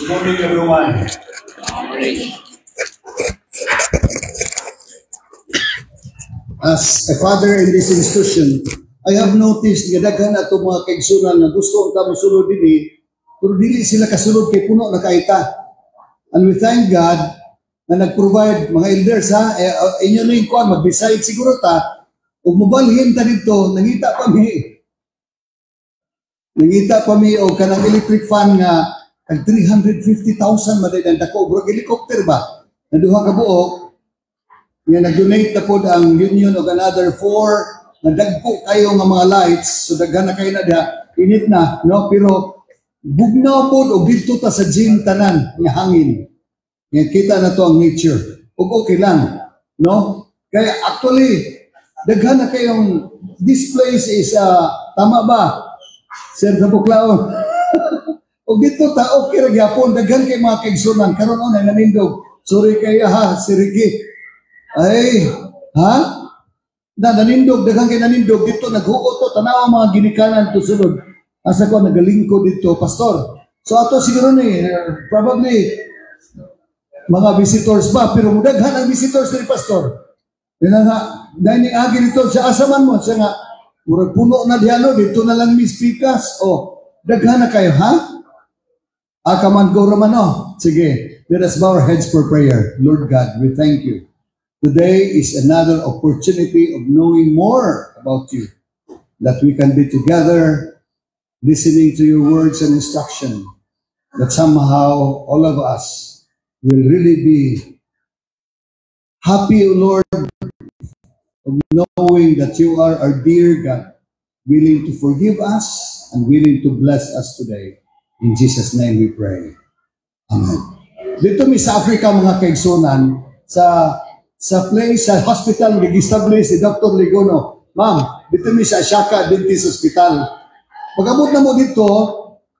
Good morning, everyone. As a father in this institution, I have noticed nga daghan ato mga kaigsunan na gusto ang kamusulod din, pero dili sila kasulod kay puno na kaita. And we thank God na nag-provide mga elders ha, inyo na yung kuwan, mag-decide siguro ta, kung mabalhin ta dito, nangita pa mi o kanang electric fan nga kag 350,000 maday ang dako bro helicopter ba naduha ka buok nga nag-donate na pod ang union og another 4 nadagpo kayo nga mga lights so daghan na kayo na diha init na no pero bugnaw pod og didto ta sa gym tanan nga hangin nga kita na to ang nature ug okay lang no kaya actually daghan na kayong this place is tama ba Sir Tabuklaon o dito ta okay ra gyapon daghan kay mga kaigsunan karon unay nanindog sorry kay ha si Ricky ay ha nanindog daghan kay nanindog dito naghuot to tanaw mga ginikanan to sulod asa ko nagalingkod dito pastor so ato siguro ni probably mga visitors ba pero daghan ang visitors ni pastor dina nga dining agi dito sa asaman mo siya nga murag puno na dialo dito na lang Miss Picas daghan na kayo ha Akaman go Romano. Sige, let us bow our heads for prayer. Lord God, we thank you. Today is another opportunity of knowing more about you. That we can be together, listening to your words and instruction. That somehow all of us will really be happy, O Lord, of knowing that you are our dear God, willing to forgive us and willing to bless us today. In Jesus' name we pray. Amen. Dito mi sa Africa mga kaigsunan, sa place, sa hospital, nag-establish si Dr. Ligono. Ma'am, dito mi sa Ashaka Adventist Hospital. Pag-abot na mo dito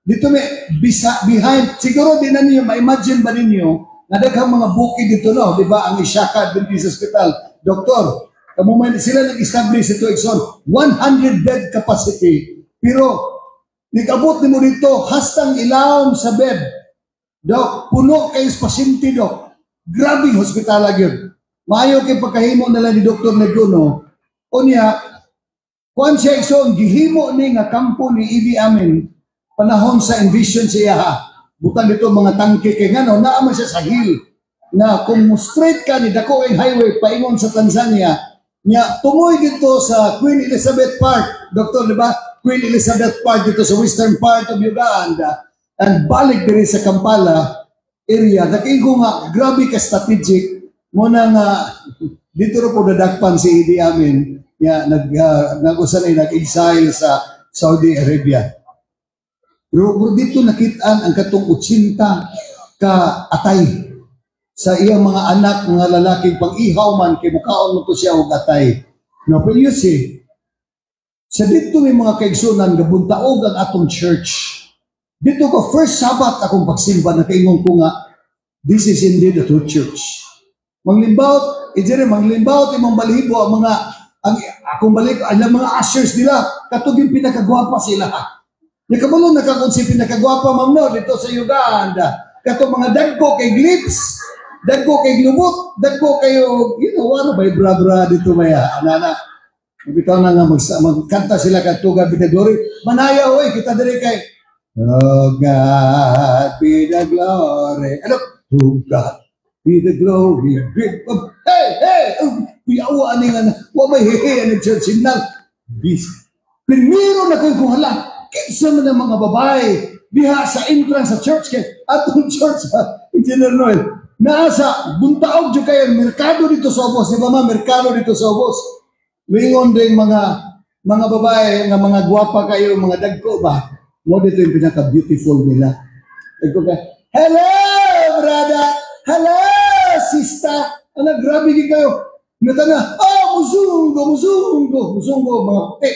mi behind, siguro din na niyo, ma-imagine ba ninyo, na daghang mga bukid dito, no? Di ba, ang Ashaka Adventist Hospital. Doktor, sila nag-establish ito, 100 bed capacity. Pero, nag-abot ni mo dito, hastang ilawom sa bed. Dok, puno kayo sa pasyente, Dok. Grabing hospital yun. Maayo kay pagkahimo nila ni Dr. Neguno. O niya, kuhan siya gihimo ni nga kampo ni Idi Amin, panahon sa envision siya ha. Bukan dito mga tangke kay ngano, naaman siya sa hill. Na kung straight ka ni Dako Highway, paingon sa Tanzania, niya, tumoy dito sa Queen Elizabeth Park, Dr. Diba? Queen Elizabeth Park dito sa western part of Uganda and balik diri sa Kampala area. Nakigo nga, grabe ka strategic mo na nga dito ro po dadakpan si Idi Amin nag-usan ay nag-exile sa Saudi Arabia. Pero dito nakitaan ang katong 80 ka atay sa iyang mga anak, mga lalaking pang-ihaw man kay mukaon mo to siya og atay. No, pero you see, sa dito may mga kaigsunan gabuntaog ang atong church. Dito ko first Sabbath akong pagsimba na kaingon ko nga this is indeed a true church. Manglimbaut, manglimbaut imong balibo ang mga akong balik ang mga ushers nila katuging pinakagwapa sila. Ni kabalo nakakon si pinakagwapa ma'am no dito sa Uganda. Kato mga dagko kay glips dagko kay glubot, dagko kayo, wala ba bra-bra dito maya, anana. Bitaw na nga magkanta sila katuga be the glory. Manaya oy, kita diri kay oh God be the glory. Ano? To God be the glory. Hey, kuyawa ani nga wa may hehe ani church signal. Primero na koy kuhala. Kinsa man ang mga babae diha sa entrance sa church kay atong church Engineer Noel. Naasa buntaog jud kay merkado dito sa Obos, di ba ma? Merkado dito sa Obos. Mingon ding mga babae nga mga gwapa kayo, mga dagko ba? Mo dito yung pinaka-beautiful nila. Dagko ka, hello, brother! Hello, sista! Ano, grabe kayo. Ngata na, musungo, mga puti.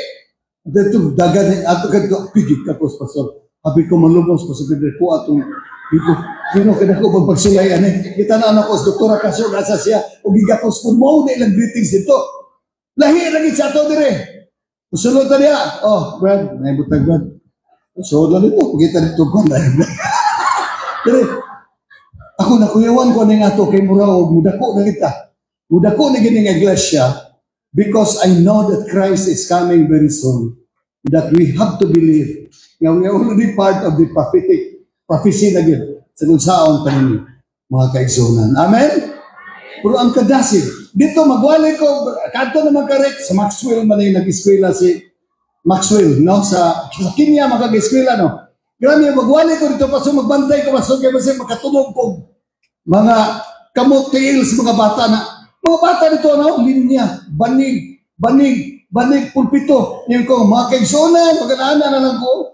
Dito, dagan, ato kadto, pigit ka po, pastor. Habi ko malubos, pastor, ko atong, dito, sino ka na ko pagpagsulayan eh. Kita na anak ko, doktora Kasyo, nasa siya, o gigapos ko, mo na ilang greetings dito. Lahi lagi sa ato dire. Usulod na niya. Oh, Brad, may butag Brad. Usulod na dito. Kita dito ko na. Dire. Ako na kuyawan ko ning ato kay Murao. Mudako na kita. Mudako na gining iglesia because I know that Christ is coming very soon. That we have to believe. Nga we are already part of the prophecy na yun. Sa kunsaon pa ninyo. Mga kaigsunan. Amen? Pero ang kadasig. Dito, magwali ko, kanto naman karek, sa Maxwell man yung nag-eskwela si Maxwell, no? Sa Kenya, makag-eskwela, no? Grabe, magwali ko dito, paso magbantay ko, paso kayo kasi makatunog ko. Mga kamot tails, mga bata dito, no? Linya, banig, pulpito. Yung ko, mga kaigsonan, magkanaana na lang ko.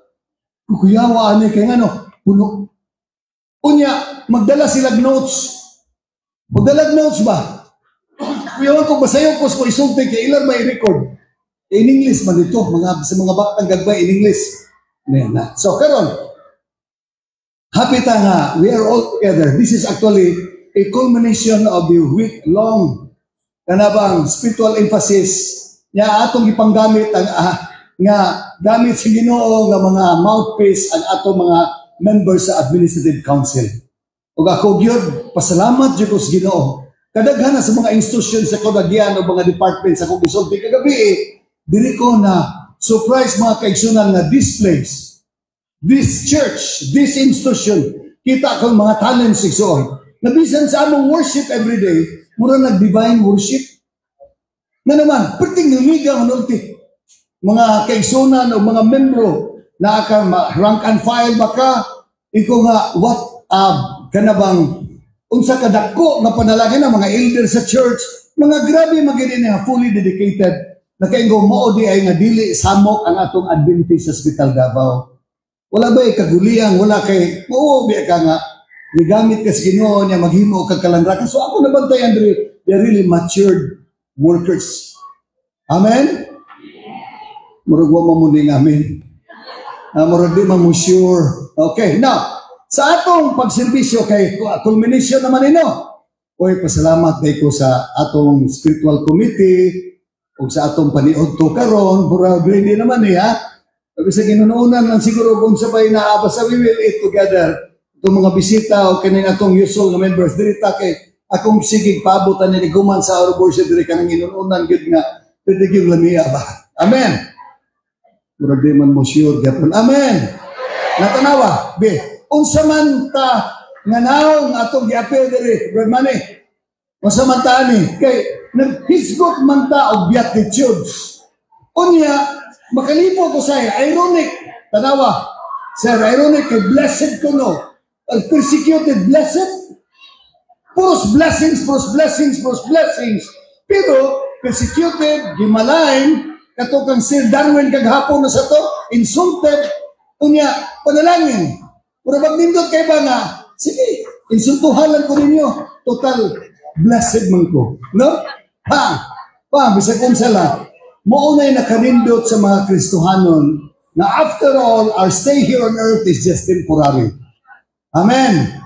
Kukuyawa, kaya nga, no? Puno. Unya, magdala sila notes. Magdala notes ba? Kuyawan ko, basayon ko sa isulti kay ilan may record. In English man ito, sa mga batang gagbay in English. So, karon, happy ta nga, we are all together. This is actually a culmination of the week-long kanabang spiritual emphasis nga atong ipanggamit ang nga gamit sa Ginoo nga mga mouthpiece ang atong mga members sa Administrative Council. O ako gyud pasalamat jud ko sa Ginoo. Kadaghan na sa mga institusyon sa Kodagyan o mga department sa kong gisulti kagabi diri ko na surprise mga kaigsunan nga this place, this church, this institution, kita kong mga talents igsoon. Nabisan sa among worship every day, mura nag-divine worship. Na naman, perting lumigang nulti. Mga kaigsunan o mga membro na akan rank and file baka, iko nga, what kanabang unsa kadako nga panalangin ng mga elder sa church, mga grabe magini nga fully dedicated na kaingo mao di ay nga dili samok ang atong Adventist Hospital Davao. Wala ba kaguliang, wala kay biya ka nga gigamit ka sa Ginoo niya maghimo kag kalandrakan. So ako nabantayan diri, they're really matured workers. Amen. Murag wa mo ning amen. Murag di man mo sure. Okay, now sa atong pagserbisyo kay culmination naman ino. Oy, pasalamat kay ko sa atong spiritual committee o sa atong paniudto karon, pura ready naman ha. Sabi sa ginununan lang siguro kung sabay na abas we will eat together. Itong mga bisita o kaning atong usual nga members diri ta kay akong sigig paabotan ni guman sa our worship diri kanang ginununan gyud nga pwede gyud lamiya ba. Amen. Mura di man mo sure gyapon. Amen. Natanawa, be. Unsa man ta nga naong atong giapil diri, Brad Manny. Unsa man ta ani kay naghisgot man ta og beatitudes. Unya makalipo ko sa ironic. Tanawa. Sir, ironic kay blessed ko no. Persecuted blessed. Puros blessings. Pero persecuted, gimalain, katong Sir Darwin kaghapon na sa to, insulted, unya panalangin. Pero magnindot kay ba nga, sige, insultuhalan ko ninyo. Total, blessed man ko. No? Bisag kong sala, maunay nakarindot sa mga Kristohanon na after all, our stay here on earth is just temporary. Amen.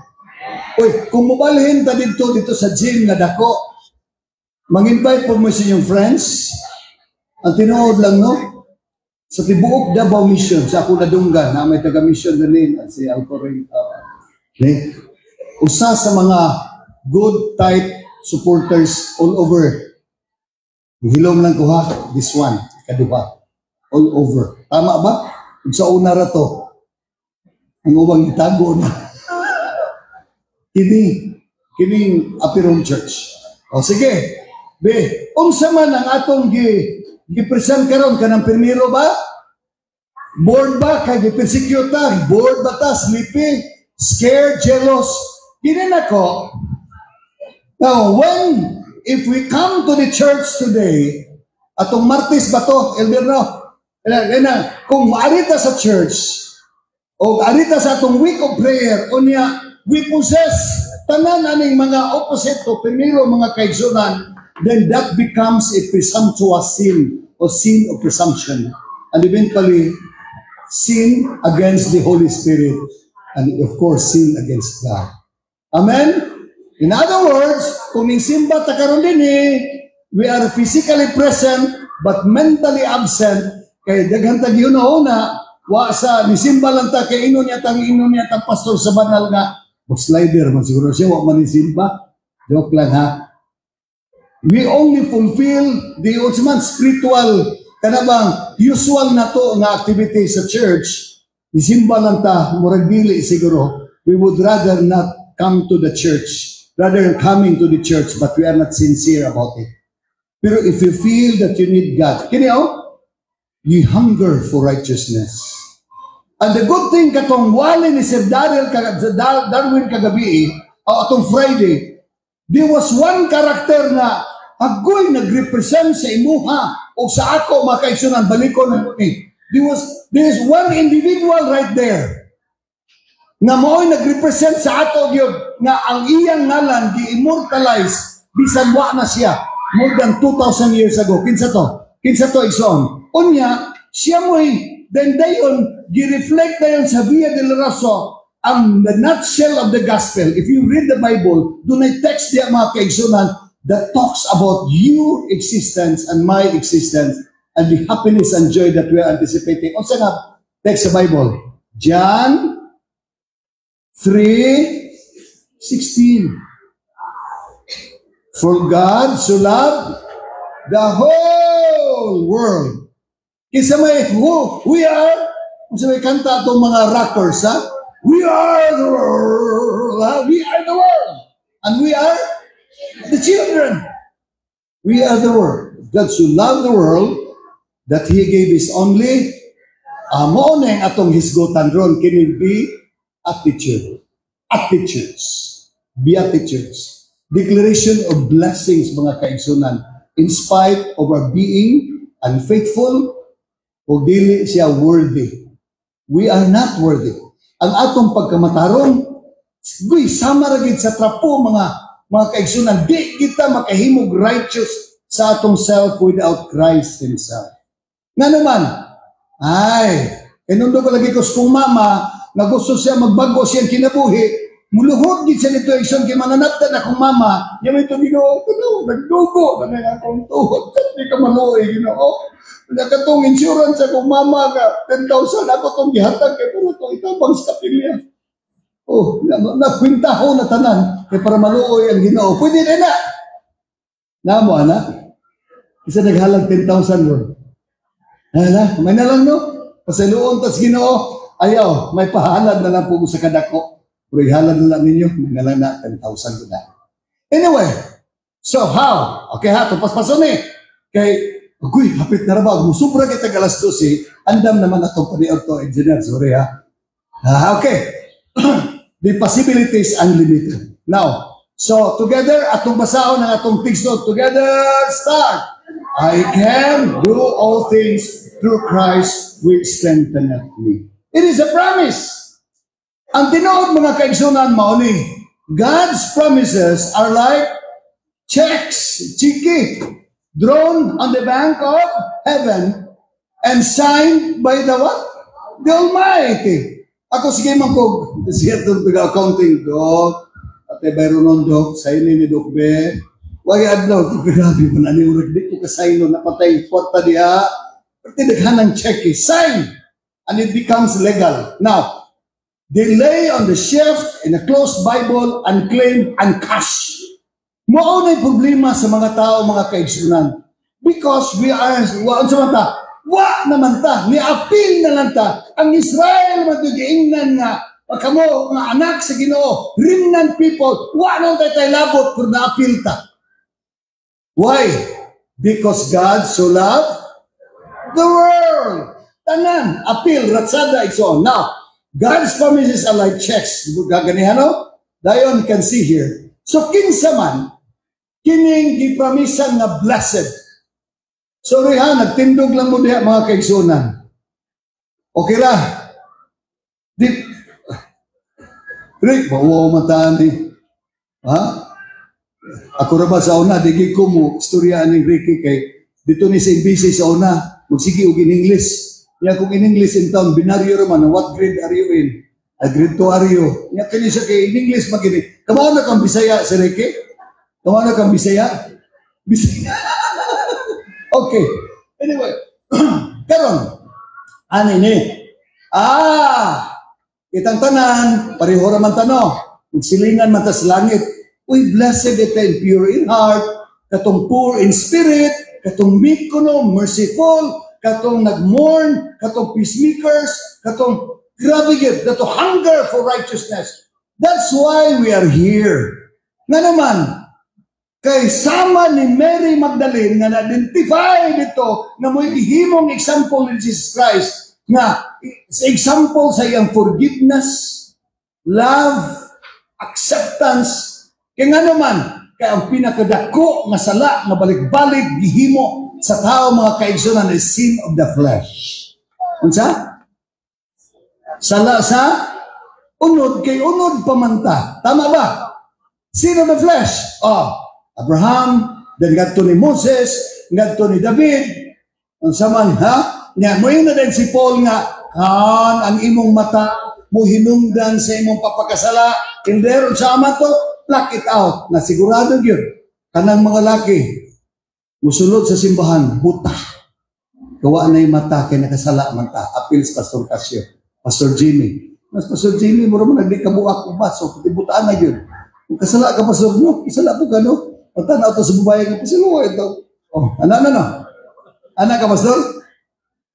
Uy, kung mubalhin ta dito sa gym na dako, mag-invite po mo sa inyong friends. Ang tinuod lang, no? Sa tibuok Davao Mission, sa ako nadunggan, na may taga-mission na rin, at si Alcorin. Usa sa mga good, tight supporters all over. Hilom lang ko ha, this one, kaduha, all over. Tama ba? Kung sa una ra to, ang ubang itago na. Kining Apiron Church. O sige, be, unsa man ang atong gi-present karon kanang primero ba? Bored ba? Kay gi-persecute ta? Bored ba ta? Sleepy? Scared? Jealous? Kinin ako. Now, if we come to the church today, atong Martes ba to, Elberno? Kung maarita sa church, o arita sa atong week of prayer, unya, we possess tanan aning mga opposite to, primero mga kaigsunan, then that becomes a presumptuous sin, or sin of presumption. And eventually, sin against the Holy Spirit, and of course, sin against God. Amen? In other words, kung simba ta karon din we are physically present, but mentally absent, kay daghang tag una wa sa nisimba lang ta kay ino niya tang pastor sa banal nga slider man siguro siya wa man nisimba. Joke lang ha. We only fulfill the ultimate spiritual kanabang usual na to nga activity sa church. Nisimba lang ta murag dili siguro. We would rather not come to the church, rather coming to the church, but we are not sincere about it. Pero if you feel that you need God, you hunger for righteousness. And the good thing katong wali ni Sir Darwin kagabi, o atong Friday, there was one character na agoy nag-represent sa imuha o sa ako makaigsunan balikon na ni. There is one individual right there na mo'y nag-represent sa ato yun nga ang iyang ngalan di-immortalize bisan wa na siya more than 2,000 years ago. Kinsa to igsoon. Unya, siya mo'y then dayon gi-reflect dayon sa Via del Raso ang the nutshell of the gospel. If you read the Bible, dunay text diya mga kaigsunan that talks about your existence and my existence and the happiness and joy that we are anticipating. Unsa nga text sa Bible? John 3:16. For God so loved the whole world. Kisa may we are, kung may kanta itong mga rockers, ha? We are the world, ha? We are the world. And we are the children. We are the world. God so loved the world that He gave His only, mo na yung atong hisgotan ron, kini be attitudes, beatitudes, declaration of blessings, mga kaigsunan, in spite of our being unfaithful o dili siya worthy. We are not worthy. Ang atong pagkamatarong, sama ragid sa trapo, mga kaigsunan, di kita makahimog righteous sa atong self without Christ Himself. Nga naman, inundo ko lagi ko sa kong mama, na gusto siya magbago siyang kinabuhi, muluhod din siya nito ikson kay mananaptan akong mama, niya may ito Ginoo, nagdugo, na nga akong tuhod, hindi ka maluoy, Ginoo. Nakatong insurance akong mama ka, 10,000 ako itong gihatag, kaya pero ito itabang sa kapilya. Oh, nakwintaho na tanan, kaya para maluoy ang Ginoo. Pwede na na. Namo, anak. Isa naghalang 10,000 mo. May na lang, no? Pasaluon tas Ginoo. Ayaw, may pahalad na lang po sa kadako. Pero ihalad na lang ninyo, may nalang na 10,000 ko na. Anyway, so how? Okay ha, tupaspason Kay, hapit na rabag, musubra kita alas 12, andam naman atong paniod to, engineer, sorry ha. Okay. The possibility is unlimited. Now, so together, atong basaon ng atong tigsod, together, start. I can do all things through Christ which strengtheneth me. It is a promise. Ang tinuod mga kaigsunan mauni, God's promises are like checks, chiki, drawn on the bank of heaven and signed by the what? The Almighty. Ako sige man ko, siya itong taga-accounting, Dok, at bayro nun, Dok, signin ni Dok Be. Wag adlaw, grabe mo na ni Urag, di ko kasayno, napatay, kwarta diha, pati naghanang check, sign. And it becomes legal. Now, they lay on the shelf in a closed Bible, unclaimed, uncashed. Mao na'y problema sa mga tao, mga kaigsunan. Because we are, wa naman ta, ni-appeal na lang ta. Ang Israel, matugiingnan nga, kamo, mga anak sa Ginoo, remnant people, wa nang tayo labot kung na-appeal ta. Why? Because God so loved the world. Tanan, appeal, ratsada, so on. Now, God's promises are like checks. Gaganihan, no? Dayon, can see here. So, kinsa man, kining gipromisan na blessed. Sorry ha, nagtindog lang mo diha mga kaigsunan. Okay ra. Rick, bawa mataan ni. Ha? Ako ra ba sa una, digig ko mo, istorya ni Ricky kay dito ni sa NBC sa una, magsige og in English. Niya kung in English in town, binaryo raman, what grade are you in? Grade 2 are you? Niya kani siya kay in English magini. Kamo na kang Bisaya si Ricky? Kamo na kang Bisaya? Bisaya. Okay. Anyway, karon ani ni. Kitang tanan, pareho ra man tano. Magsilingan man ta sa langit. Uy, blessed it and pure in heart, katong poor in spirit, katong meek kuno, merciful, katong nagmourn, katong peacemakers, katong grabe gid, katong hunger for righteousness. That's why we are here. Nga naman, kay sama ni Mary Magdalene nga na-identify dito na mo'y gihimong example ni Jesus Christ nga sa example sa iyang forgiveness, love, acceptance. Kaya nga naman, kaya ang pinakadako nga sala nga balik-balik gihimo sa tao mga kaigsunan is sin of the flesh. Unsa? Sala sa unod kay unod pamanta. Tama ba? Sin of the flesh. Abraham, then gadto ni Moses, gadto ni David. Unsa man ha? Nya mo na din si Paul nga ang imong mata mo hinungdan sa imong papakasala. Hindi ron sa ama to, pluck it out. Na sigurado yun. Kanang mga laki, musulod sa simbahan, buta. Gawa na yung mata, kaya nakasala man ta. Appeals Pastor Casio, Pastor Jimmy. Mas Pastor Jimmy, mura mo nagdikabuak ko ba? So, butaan na yun. Kung kasala ka, Pastor, no? Kasala po ka, no? Magtanaw to sa babae ka, pasiluwa ito. Ano? Anak ka, Pastor?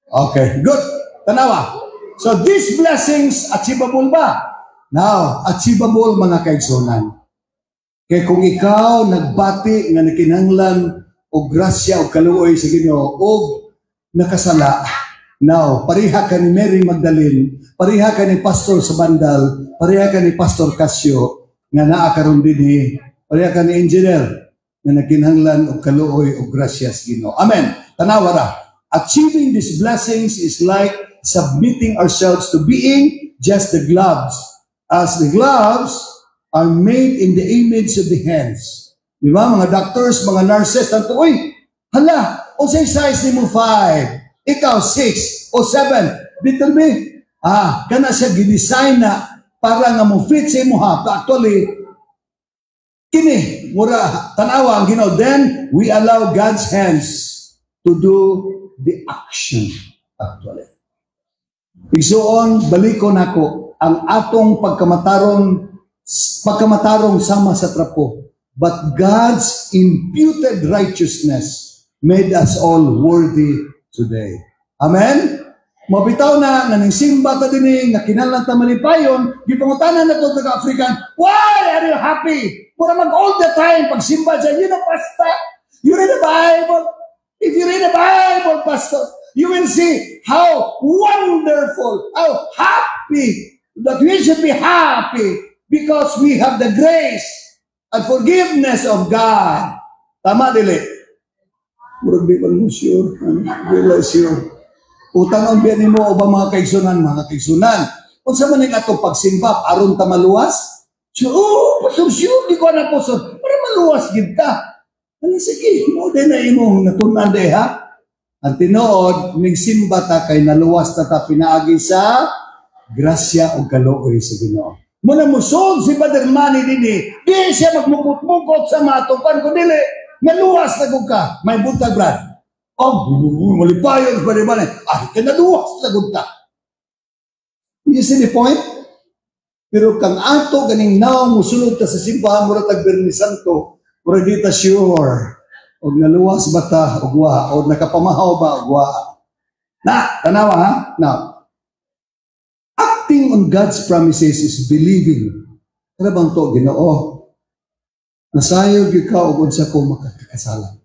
Okay, good. Tanawa. So, these blessings, achievable ba? Now, achievable mga kaigsunan. Kaya kung ikaw nagbati nga nakinahanglan o grasya o kaluoy sa Ginoo o nakasala, now, pariha ka ni Mary Magdalene, pariha ka ni Pastor Sabandal, pariha ka ni Pastor Casio, nga naakaroon din pariha ka ni Engineer, nga nakinahanglan o kaluoy o grasya sa Ginoo. Amen. Tanawara. Achieving these blessings is like submitting ourselves to being just the gloves. As the gloves are made in the image of the hands. Di ba? Mga doctors, mga nurses, tanto, uy, hala, o say size ni mo 5, ikaw 6 o 7. Dito ba? Kana siya gidesign na para nga mo fit sa imo ha. Actually, kini, mura, tanawa ang Ginoo. Then, we allow God's hands to do the action. Actually. Igsuon, balikon ako ang atong pagkamatarong sama sa trapo. But God's imputed righteousness made us all worthy today. Amen? Mabitaw na ning simba ta dinhi nga kinahanglan ta manipayon, gipangutanan nato taga African, why are you happy? Pura mag all the time pag simba dyan, pastor, you read the Bible. If you read the Bible, pastor, you will see how wonderful, how happy that we should be happy because we have the grace and forgiveness of God. Tama, dili? Murag di pa mo sure. Realize sure. Utang ang biyanin mo o ba mga kaigsunan? Mga kaigsunan. Kung sa maning ato pagsimba, aron ta maluwas? Pastor, sure, di ko na po, sir. Para maluwas, gita. Sige, mo din na imong natunan de ha? Ang tinuod, nagsimba ta kay naluwas ta pinaagi sa grasya o kaluoy sa Ginoo. Muna musod si Brother Manny dini, di siya magmukot-mukot sa matupan ko dili, naluwas na kung ka, may buntag brad. Malipayon, Brother Manny, kanaluwas na kung ka. You see the point? Pero kang ato ganing naong musulod ta sa simbahan mura tag Birni Santo, Pero di ta sure. O naluwas ba ta, o wa, o nakapamahaw ba, o wa. Na, tanawa ha? Now, acting on God's promises is believing. Ano bang to, Ginoo? Nasayog ikaw o sa ko makakakasalan.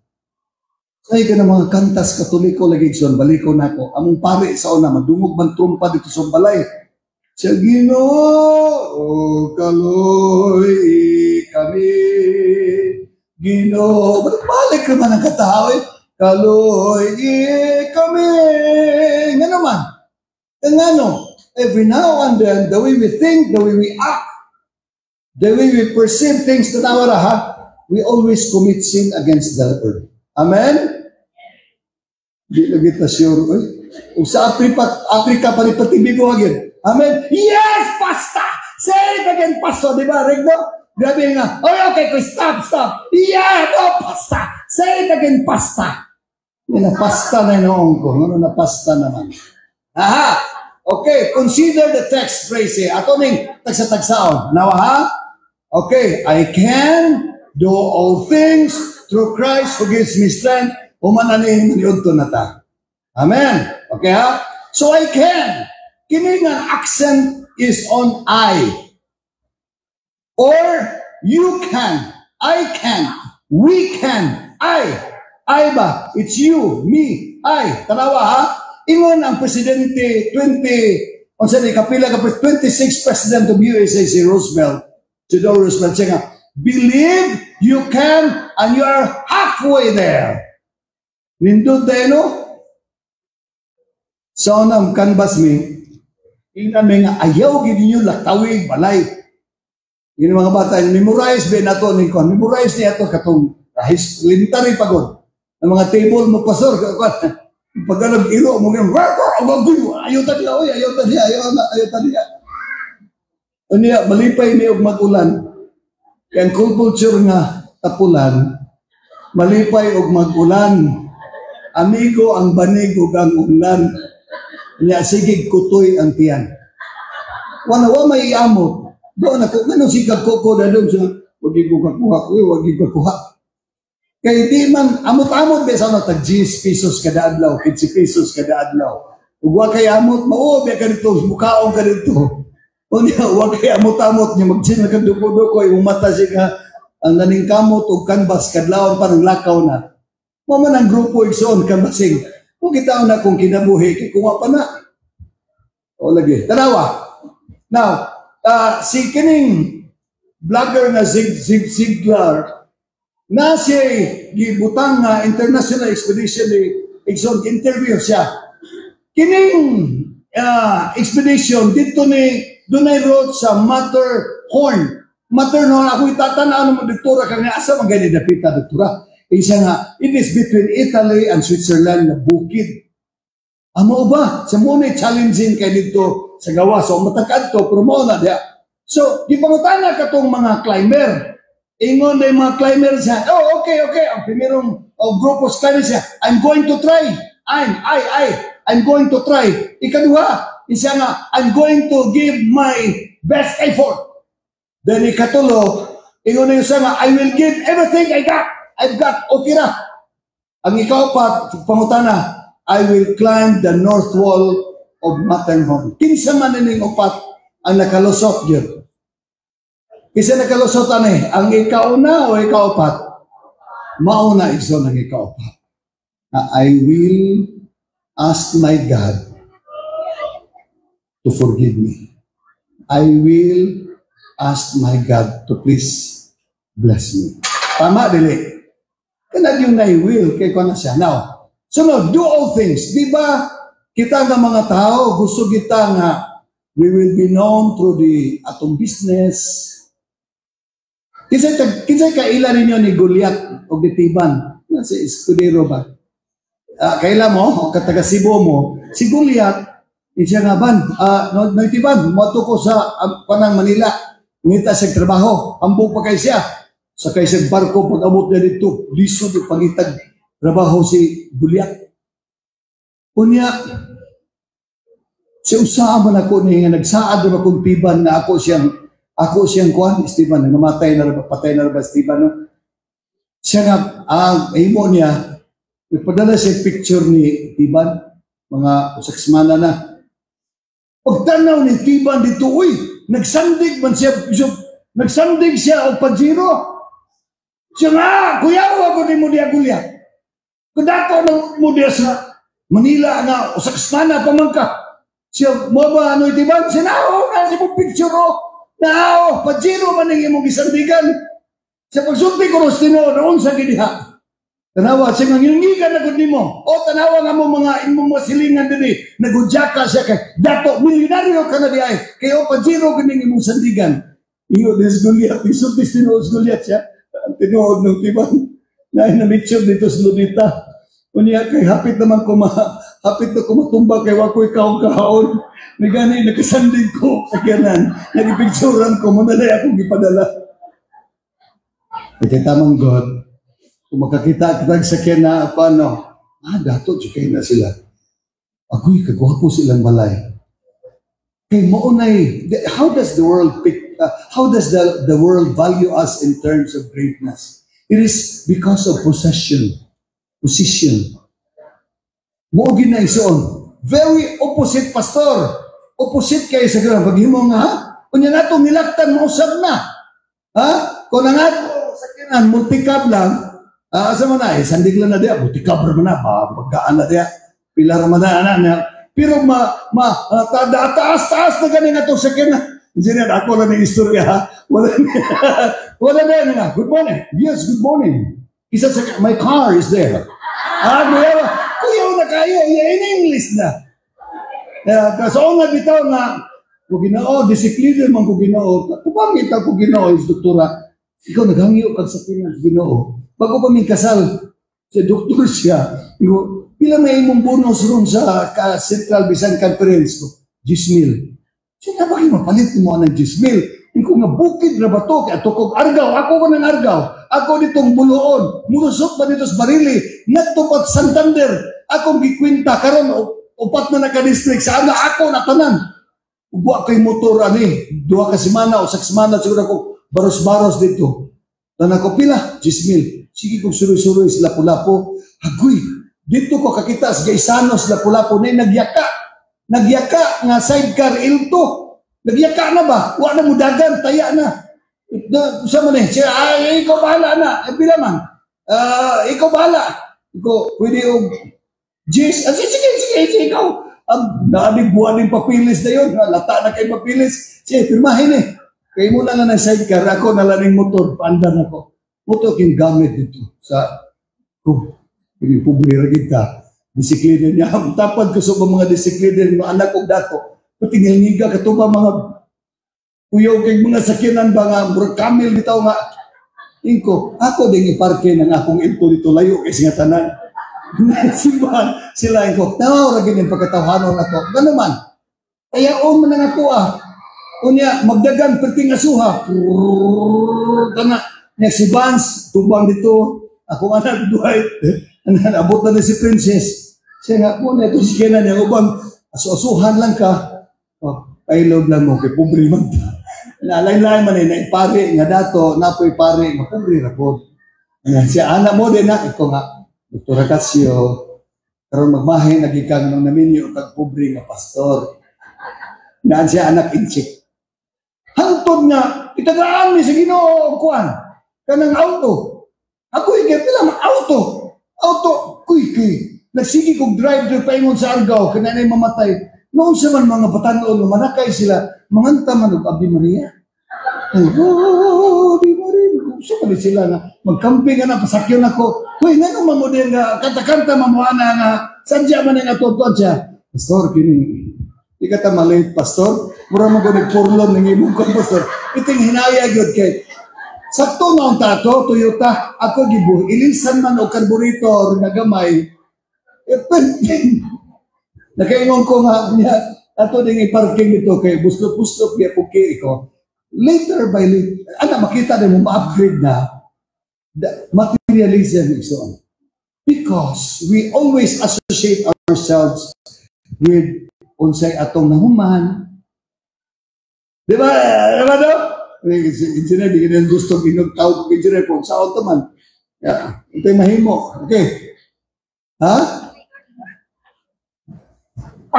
Ay ka na mga kantas katoliko lagi son baliko na ko. Among pare sa una madungog man trumpa dito sa balay. Sa Ginoo, kaloy kami. Ginoo, balik naman ang katao eh. Kaloy kami. Nga naman. Ngano, every now and then, the way we think, the way we act, the way we perceive things na nawara ha, we always commit sin against the Lord. Amen? Di lagi ta sure. Kung sa Africa pa rin patibigo agad. Amen? Yes, Pasta! Say it again, Pastor. Di ba, Regno? Grabe nga. Okay, stop. Yeah, no, Pasta. Say it again, Pasta. Yan na, Pasta na noong ko. Ano na Pasta naman? Aha! Okay, consider the text phrase eh. Ato ning tagsa-tagsaon. Now, ha? Okay, I can do all things through Christ who gives me strength. Umananin maniudto na ta. Amen. Okay ha? So I can. Kini nga accent is on I. Or you can. I can. We can. I ba? It's you, me, I. Tanawa ha? Ingon ang presidente 26 president of USA si Roosevelt. Si Theodore Roosevelt siya nga, believe you can and you are halfway there. Nindot tayo, no? So, nang canvas mi, tingnan mi nga, ayaw gini nyo latawig, balay. Yun yung mga bata, memorize ba na ito, memorize niya ito, katong lintari pagod. Ang mga table mo, pastor, pagka nag-iro, mo nga, ayaw taniya. Unya, malipay ni og mag-ulan. Kaya ang culture nga, tapulan, malipay og mag-ulan. Amigo ang banig ug ang ulan. Nya sigig kutoy ang tiyan. Wa may iamot. Doon ako, ngano sigag ko na doon sa wagi ko kakuha. Kaya di man, amot-amot ba sa tag 10 pesos kada adlaw, 15 pesos kada adlaw. Ug wa kay amot, mao ba ka dito, mukaon ka dito. Unya, wa kay amot-amot niya magsin ka duko-duko, yung mata siya ang naning kamot ug canvas kadlawon parang lakaw na. Maman ang grupo igsoon kanbasing. Kung kita na kung kinabuhi, kay kuha pa na. O lagi. Tanawa. Now, si kining vlogger na Ziglar, na siya gibutang nga international expedition ni igsoon interview siya. Kining expedition dito ni dunay road sa Matterhorn. Matterhorn, ako itatanaw mo doktora kang asa man gani dapita doktora. Isa nga, it is between Italy and Switzerland na bukid. Amo ba? Sa muna challenging kay dito sa gawa. So, matakad to, pero mo na diya. So, di pangutana ka tong mga climber. Ingon na yung mga climber siya, oh, okay. Ang primerong grupo sa climber siya, I'm going to try. I'm going to try. Ikaduha, isa nga, I'm going to give my best effort. Then ikatulo, ingon na yung siya nga, I will give everything I've got, okay na. Ang ikaw pa, pangutana, I will climb the north wall of Matterhorn. Kinsa man ning upat ang nakalusot yun. Kinsa nakalusot ang ikaw na o ikaw upat? Mauna iso ng ikaw upat. I will ask my God to forgive me. I will ask my God to please bless me. Tama, dili. Kaya yung na-will, kaya ko na siya. Now, sunod, do all things. Di ba, kita nga mga tao, gusto kita nga, we will be known through the atong business. Kinsay kaila ninyo ni Goliath o Bitiban? Si Escudero ba? Kaila mo, kataga Cebu mo, si Goliath, siya nga ban, Bitiban, mato ko sa Panang Manila, ngita sa trabaho, ambog pa kay siya. Sa kaisang barko, pag-abot na dito, lisod yung pangitag trabaho si Goliath. Unya, siya usahan man ako niya, nagsaad na akong tiban na ako siyang kuhan, Esteban, namatay na rin, patay na rin ba Esteban, no? Siya nga, ang imo niya, ipadala siya picture ni Tiban, mga usaksmana na. Pagtanaw ni Tiban dito, uy, nagsandig man siya, nagsandig siya o Pajero. Siya nga, kuyawa ko ni mo diya gulya. Kudato mo diya sa Manila nga, usaksmana pamangka. Siya, mo ba ano Tiban? Siya na siya mo picture o. Pajero man ang imong gisandigan. Sa pagsulti ko ros noon sa giniha. Tanawa, siya nga ngingigan na gud nimo. O tanawa nga mo mga imong masilingan dili. Nagudyaka siya kay dato milyonaryo ka na di ay. Kay o Pajero ganing imong sandigan. Iyo des Goliath, isulti tinuod Goliath siya. Tinuod ng Tiban. Na inamitsyon dito sa Lunita. Unya kay hapit naman ko hapit na ko matumba kay wa ko ikaw kahaon. Ni gani nakasandig ko sa kanan. Nagipicturean ko mo na akong gipadala. Pagkatamang God, kung makakita kita sa kena, paano? Dato, tsukay na sila. Agoy, kagwapo silang balay. Kay maunay, how does the world the world value us in terms of greatness? It is because of position. Maugin na isoon. Very opposite, pastor. Opposite kayo sa ganun. Pag himo nga, kunya nga itong nilaktan, mausap na. Kung nga sakinan, multicab lang, asa mo na, sandig lang na diya, multicab naman na, magkaan na diya, pilar naman na. Pero taas na ganin na itong sakinan. Engineer, ako lang ng istorya, ha? Wala na nga. Good morning. Yes, good morning. Isa sa my car is there. Kuya na kayo, in English na. So nga bitaw nga, kung ginoo, disiplina man kung ginoo, kupangit ako ginoo, yung doktora, ikaw naghangyo kag sa ginoo. Bago pa may kasal, sa doktor siya, pila may imong bonus ron sa Central Bisan Conference ko, 10,000. Siya na bakit mapalit mo ng 10,000? Ikaw nga bukid na ba ito? Kaya ito kong argaw, ako ko ng argaw. Ako ditong buluon, mulusok ba dito sa Barili, natupat Santander, akong gikwinta, karon upat na naka-district, sa ako natanan. Buwa kay motor, 2 ka semana o 6 semana, siguro ako, baros-baros dito. Tanan ko pila, 10,000. Sige kong suroy-suroy sa Lapu-Lapu. Agoy, dito ko kakita sa Gaisanos, Lapu-Lapu, na nagyaka. Nagyaka nga sidecar ilto. Nagyaka na ba? Wa na mo dagan, taya na. Sama na siya, ikaw bahala na. Pila man. Ikaw bahala. Ikaw, pwede yung Jis. Sige, ikaw. Naalig-buwan yung papilis na yun. Lata na kayo papilis. Sige, pirmahin eh. Kaya mo na ng sidecar, ako nalaning motor, paandar ako. Motor king gamit dito sa pinipublira kita. Disiklina niya. Tapad ko sa mga disiklina ng anak kong dato. Patingil-ngiga ka ito ba mga kuyaw kay mga sakinan ba nga, kamil bitaw nga. Inko, ako din iparke ng akong ilto dito layo kasi nga tanan. Simbahan sila inko, tawag yung pagkatawanon na to. Gano'n man. Kaya man na nga to Unya, magdagan perting asuha. Kana, niya si Vance, tubang dito. Ako anak, duhay. Abot na si Princess. Siya nga po, ito si Kenan niya. Ubang, asuhan lang ka. Pailob lang mo, kay pobre man ta. Nalain-lain man na ipare, nga dato, napoy pare, nga pobre na po. Siya, anak mo din na, ito nga, Dr. Acacio, karon magmahin, nagikang nung naminyo, kag pobre nga pastor. Naan siya anak inchik. Hantod nga, itagaan ni sa Ginoo kuan kanang auto. Ako ikay pila auto. Kuy. Nagsigi kong drive paingon sa Argao, kananay mamatay. Noon sa man mga batanon, manakay sila, manganta man og Ave Maria. Ave Maria. So pala sila na, magkamping ka na, pasakyon ako. Kuy, nga nung mamudin nga, kanta-kanta mamuana nga, sadya man nga tutuan siya. Pastor, kini, di ka tamalit, pastor. Mura mo ko nagpurlon ng imong kong, pastor. Iting hinaya yun kay, sakto na ang tato, Toyota, ako gibuh, ilisan man o carburetor na gamay. Nakaingon ko nga niya, ato ding i-parking nito kay buslot-buslot niya puki ko. Later by later, makita din mo ma-upgrade na the materialism is on. Because we always associate ourselves with unsay atong nahuman. Di ba? Di ba do? Engineer, di ka gusto ginagtawag ko engineer po sa auto man. Yeah, ito yung mahimo. Okay. Ha?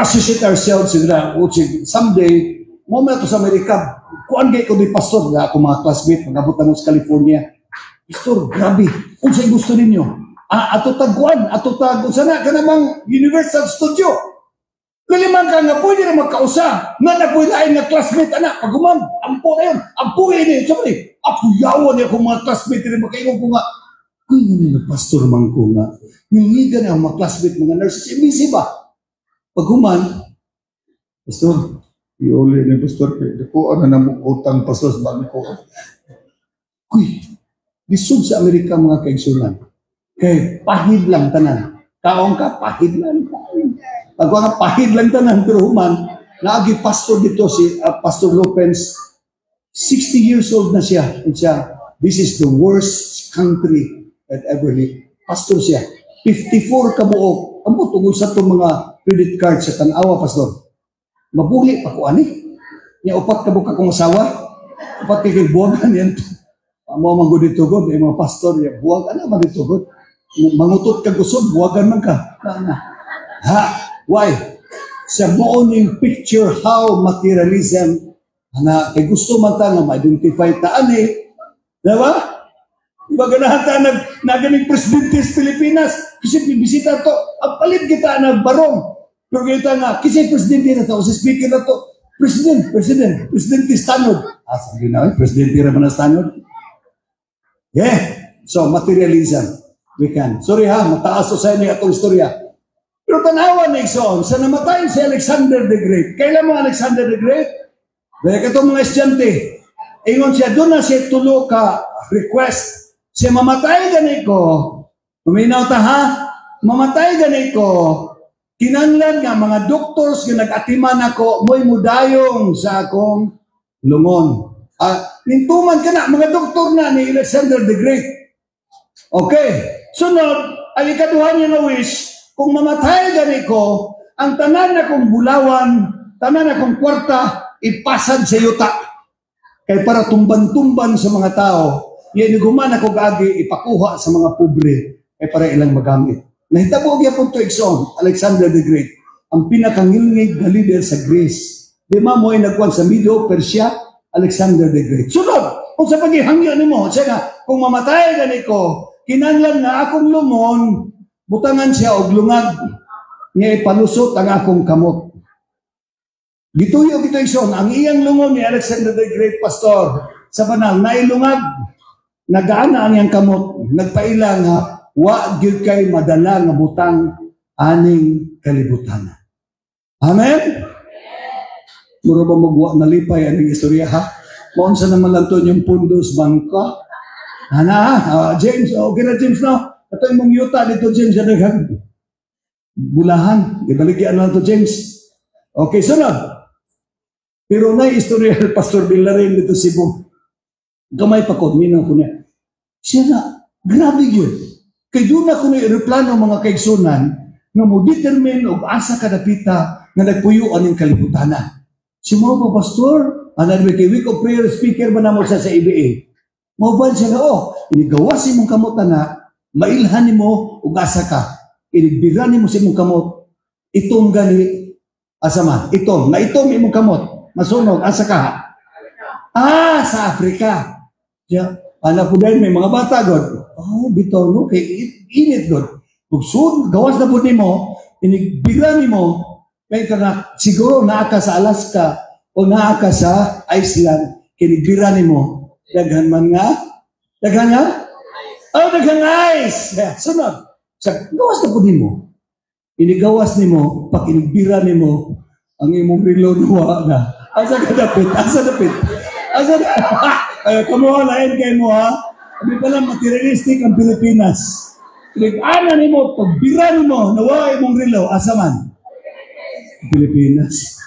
Associate ourselves in that. Someday, moment to sa Amerika, kuan gay ko di pastor, nga ako mga classmate, mag-abot na sa California. Pastor, grabe. Kung sa'yo gusto ninyo, ato taguan, ato taguan, sana ka namang Universal Studio. Laliman ka nga, pwede na magkausa. Nga na pwede lain nga classmate, anak, paguman, ampo na yun, ampo ini. Sabi, apuyawan niya kung mga classmate, rin makaingon ko nga, uy, nga pastor man ko nga, niligan na ang mga classmate, mga nurses, imbisi ba? Paguman, pastor, iuli ni pastor, ko ano na mong utang pastor sa bangko. Uy, lisod sa Amerika mga kaigsunan. Kay pahid lang tanan. Kaong ka, pahid lang. Pag nga pahid lang tanan, pero human, naagi pastor dito si Pastor Lopez, 60 years old na siya. And siya, this is the worst country that ever lived. Pastor siya. 54 kabuok. Amo tungkol sa itong mga credit card sa Tanawa, pastor. Mabuhi pa ko, ani? Niya, upat ka buka kong asawa. Upat kay buwagan yan. Amo mga guditugod, yung mga pastor, ya, buwag, ano mga guditugod? Mangutot ka gusod, buwagan man ka. Ha? Why? Sa morning picture how materialism, na kay gusto man ta nga ma-identify ta, ani? Diba? Diba ganahan ta naganing presidente sa Pilipinas? Kasi bisita to, ang palit kita nagbarong. Pero kita nga, kasi presidente na to, si speaker na to, presidente stanod. Sabi na, presidente naman na stanod. Yeah. So, materialism. We can. Sorry ha, mataas to sa inyo itong istorya. Pero tanawan na isoon, sa namatay si Alexander the Great. Kailan mo Alexander the Great? Dahil katong mga estudyante, ingon siya, doon na siya tulo ka request. Siya mamatay ganit ko. Uminaw ta ha? Mamatay ganit ko. Kinanglan nga mga doctors nga nag-atiman ako, mo'y mudayong sa akong lungon. Nintuman ka na, mga doktor na ni Alexander the Great. Okay. Sunod, ang ikaduhan niya na wish, kung mamatay ganit ko, ang tanan na kong bulawan, tanan na kong kwarta, ipasad sa yuta. Kaya para tumban-tumban sa mga tao, yan guman ako gagi ipakuha sa mga pobre ay para ilang magamit. Nahitabo niya po ito ikson, Alexander the Great, ang pinakangilngig na leader sa Greece. Di ma mo ay nagkuhan sa Medo, Persia, Alexander the Great. Sunod, kung sa paghihangyo ni mo, siya nga, kung mamatay gani ko, kinanglan na akong lumon, butangan siya og lungag, niya ipalusot ang akong kamot. Gituyo ito ikson, ang iyang lungon ni Alexander the Great, pastor, sa banal, nailungag, nagaana ang iyang kamot, nagpailang nga, wa gyud kay madala nga butang aning kalibutan. Amen? Muro ba magwa nalipay aning istorya ha? Maunsa naman lang to yung pundos bangka? James, okay na James no? Ito yung mong yuta dito James, yan bulahan, ibaligyan lang to James. Okay, sunod. Pero na istorya Pastor Villarin dito Cebu. Gamay pa ko, minaw ko niya. Siya na, grabe yun. Kaya doon ako na ireplano mga kaigsunan na mo determine o asa kadapita na nagpuyuan ng kalibutanan. Si mo pa, Pastor, kay Week of Prayer speaker ba na mo sa ABA? Mauban siya nga, inigawasin mong kamot na, mailhan mo o asa ka. Inibirani mo si mong kamot, itong gani, asama, itong, na itong imong kamot, masunog, asa ka. Sa Africa. Siya, anak po dahil may mga bata, God. Bitaw, no? Kay init, God. Kung gawas na po ni mo, inigbirani mo, kay ka na, siguro naaka sa Alaska o naaka sa Iceland, kinigbirani mo, daghan man nga? Daghan nga? Daghan ice! Sunod. Gawas na po ni mo. Inigawas ni mo, pag inigbira ni mo, ang imong relo na. Asa ka dapit? Asa dapit? Asa na? Kamuha lain kayo mo ha. Sabi pala materialistic ang Pilipinas. Pinag-ana ni mo, pagbira ni mo, nawa imong relo, asa man? Pilipinas.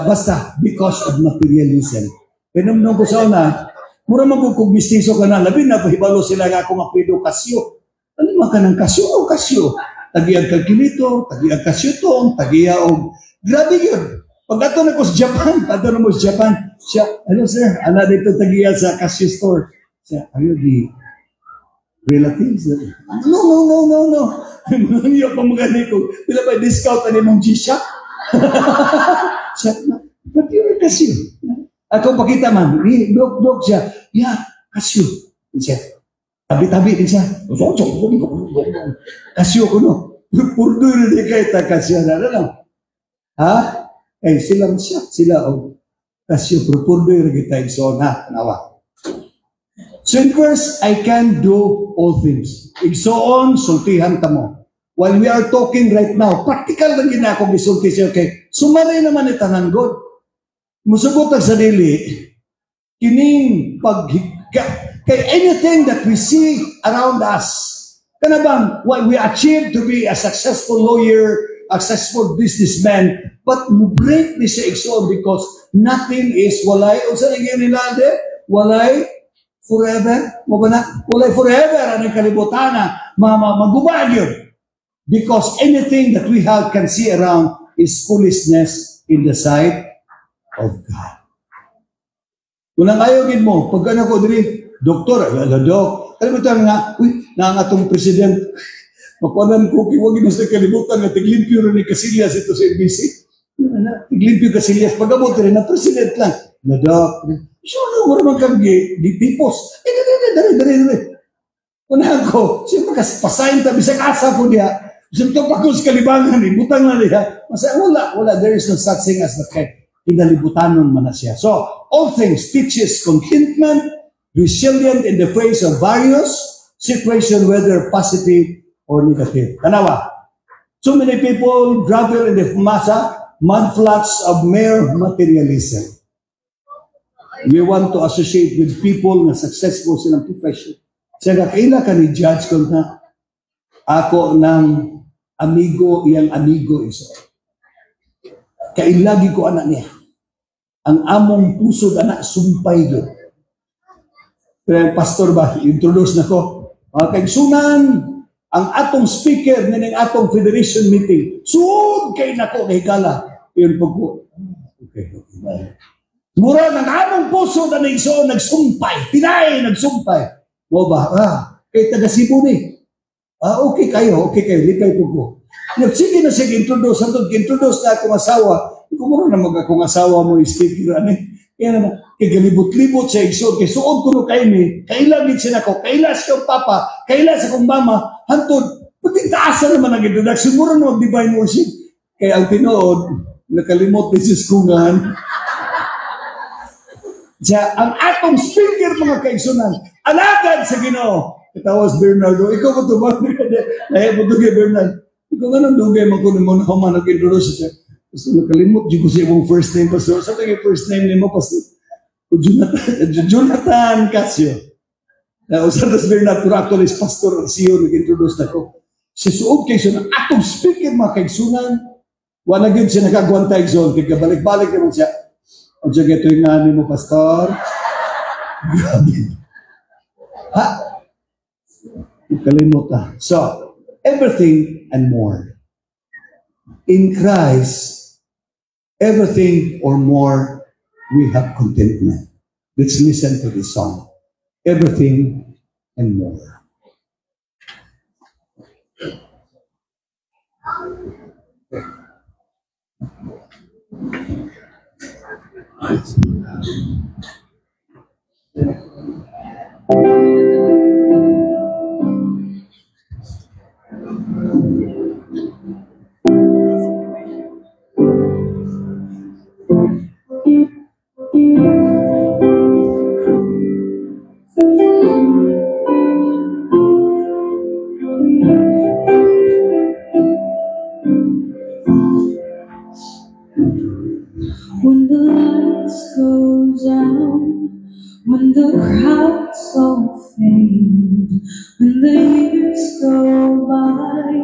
Basta, because of materialism. Pinumnong ko sa una, mura magkukog mistiso ka na, labi na, pahibalo sila nga kung apido kasyo. Ano man ka ng kasyo o kasyo? Tagiag kalkulito, tagiag kasyo to, tagiag o... Grabe yun. Pag ato na ko sa Japan, ato na mo sa Japan, siya, hello sir, ana dito tagiya sa cashew store. Siya, ayo di, relatives. No. Niyo pa magani ko. Pila ba discount ani mong G-Shock? But you're Casio. Ako pakita man, dok siya. Yeah, Casio. Siya. Tabi-tabi din siya. Casio ko no. Purdo rin kay ta Casio na lang. Ha? Eh sila siya, sila Casio purdo rin kita iso na nawa. So in verse, I can do all things. Igsoon, sultihan ta mo. While we are talking right now, practical lang gina akong isulti siya kay sumaray naman ni tanan God. Musugot ang sarili, kining kay anything that we see around us, kana bang what we achieve to be a successful lawyer, a successful businessman, but mo break ni sa igsoon because nothing is walay. Unsa nga nila walay forever. Mo ba na? Walay forever ang kalibutan na maguban yun. Because anything that we have can see around is foolishness in the sight of God. Kung ayogin mo, pagka na ko diri, doktor, dok, alam mo ito nga, nangatong president, makuanan ko, kiwagin mo sa kalibutan nga, tiglimpyo rin ni Casillas ito sa NBC. Tiglimpyo Casillas, pag-abot rin na president lang. Na dok, sure mo naman kang tipos. Dari. Unahan ko, siya pasayin tabi sa kasa ko niya. Siyempre pa ko sa kalibangan, butang na niya. Masaya, wala. There is no such thing as the kinalibutanon man na siya. So, all things teaches contentment, resilient in the face of various situations, whether positive or negative. Tanawa, so many people gravel in the mudflats of mere materialism. We want to associate with people na successful silang profession. Siya kaila ka ni judge ko na ako ng amigo, iyang amigo iso. Kailagi ko anak niya. Ang among pusod anak sumpay yun. Pero pastor ba, introduce na ko. Kaigsunan, ang atong speaker ng atong federation meeting, suod kay nako kay Gala. Yun po ko. Okay. Mura ng among pusod na iso, nagsumpay. Pinay, nagsumpay. Mo ba? Kay taga Cebu ni. Okay kayo. Lipay po ko. Sige na sige, introduce na akong asawa. Kumuro na akong asawa mo, speaker, Kaya naman, kagalibot-libot sa iso. Kaya suod ko no kayo ni, kailagin siya ako, kailas kong papa, kailas akong mama, hantod, pati taasan naman ang introduction, mura na divine worship. Kaya ang tinood, nakalimot ni Diyos kungan. Diya, ang atong speaker, mga kaigsunan, alagad sa Ginoo. Katawas Bernardo, ikaw ko tumag na mo dugay Bernard. Ikaw nga nang dugay magkunin mo na human nag-introduce siya. Pastor, nakalimot, di ko siya mong first name, Pastor. Sa tingin first name ni mo, Pastor? Jonathan Casio. Usadas Bernard, pero actually is Pastor Sio, nag-introduce na ko. Siya suod kayo siya ng atong speaker, mga kaigsunan. Wala yun siya nakagwanta igsoon. Kaya balik-balik naman siya. O siya, ito yung nani mo, Pastor. Grabe. Ha? Kalimot na. So, everything and more. In Christ, everything or more, we have contentment. Let's listen to this song. Everything and more. When the lights go down, when the crowds all fade, when the years go by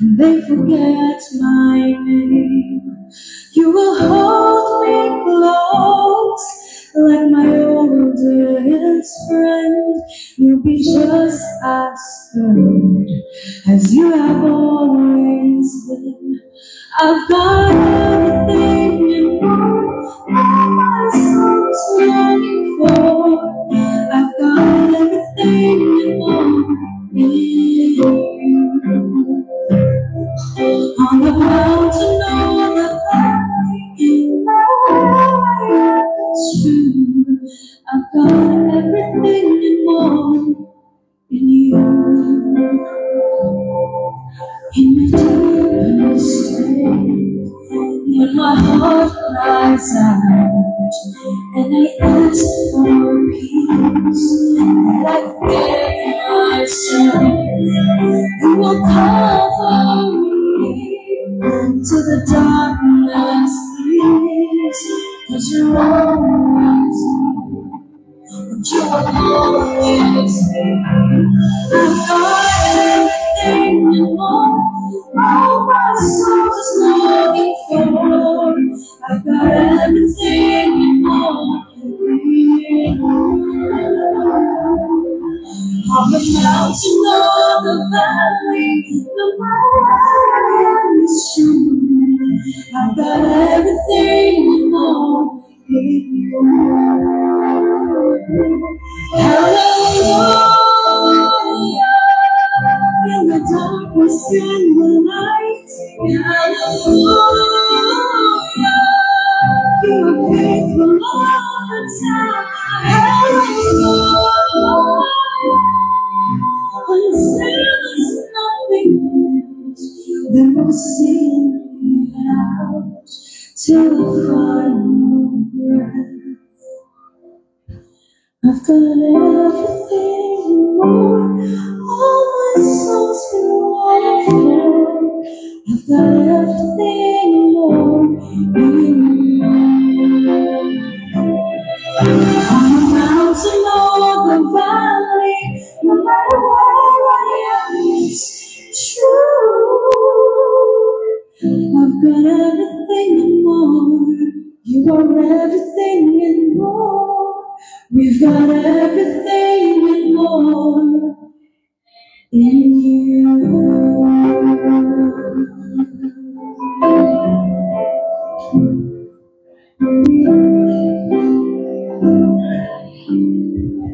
and they forget my name, you will hold me close like my oldest friend. You'll be just as good as you have always been. I've got everything and more all my soul's longing for. I've got everything and more On the mountain or the valley, no matter it's true, I've got everything and more in you. In my deepest state, when my heart cries out, and I ask for peace, that I give myself, you will cover me till the darkness leaves, 'cause you're always here, and you will always be. I've got everything and more, all my soul is longing for. I've got everything and more in you. On the mountain or the valley, no matter where I am, it's true. I've got everything and more in you. Hallelujah. In the darkness and the light, hallelujah. You are faithful all the time, hallelujah. Until there's nothing else, then we'll sing it out till the final breath. I've got everything and more, all my soul's been longing for. I've got everything and more in you. On the mountain or the valley, no matter where I am, it's true. I've got everything and more. You are everything and more. We've got everything and more in you.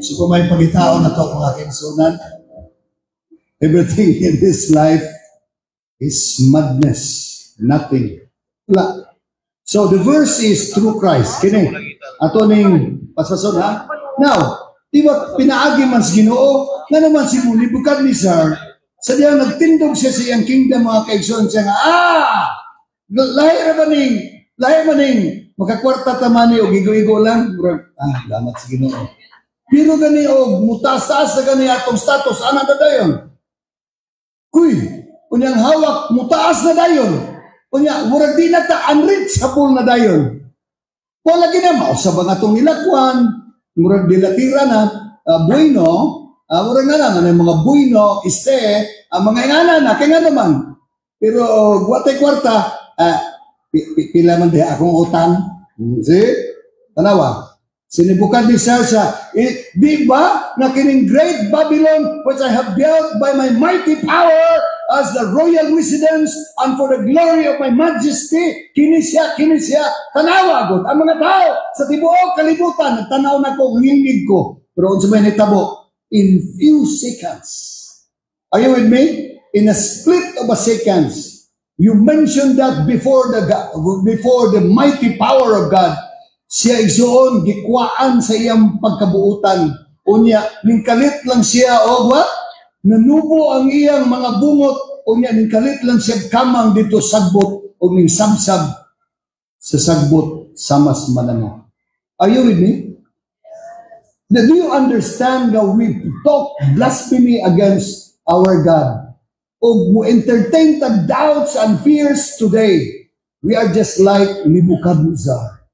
So kung may pagitao na to mga kinsunan, everything in this life is madness, nothing. Wala. So the verse is through Christ. Kini, ato ning pasason ha? Now, di ba pinaagi man sa Ginoo, nga naman si Nebukadnezar ni Sir, sa diyan nagtindog siya sa iyang kingdom mga kaigsoon siya nga, lahir maning, makakwarta tamani o gigo-igo lang, lamat sa Ginoo. Pero gani o, mutaas-taas na gani atong status, ana na dayon. Kuy, unyang hawak, mutaas na dayon. Unya, murag di na ta, unreachable na dayon. Wala ginama, o sa mga itong nilakwan, murag dilatira na, bueno, murag nga na, mga bueno, mga ingana na, kaya nga naman. Pero, guwatay kwarta, pila man diha akong utang. See? Tanawa. Sinibukan ni Sir sa, di ba, na kining great Babylon, which I have built by my mighty power, as the royal residence, and for the glory of my majesty, kinisya, tanawa gud ang mga tao sa tibuok kalibutan, nagtanaw na ko, ngingig ko. Pero unsa may nitabo? In few seconds. Are you with me? In a split of a seconds. You mentioned that before the mighty power of God, siya igsoon, gikwaan sa iyang pagkabuutan. Unya, ningkalit lang siya, what? Nanubo ang iyang mga bungot, unya, ningkalit lang siya kamang dito sagbot, o ning samsab sa sagbot, samas manana. Are you with me? Now, do you understand how we talk blasphemy against our God? O mo entertain the doubts and fears today. We are just like Nebukadnezar,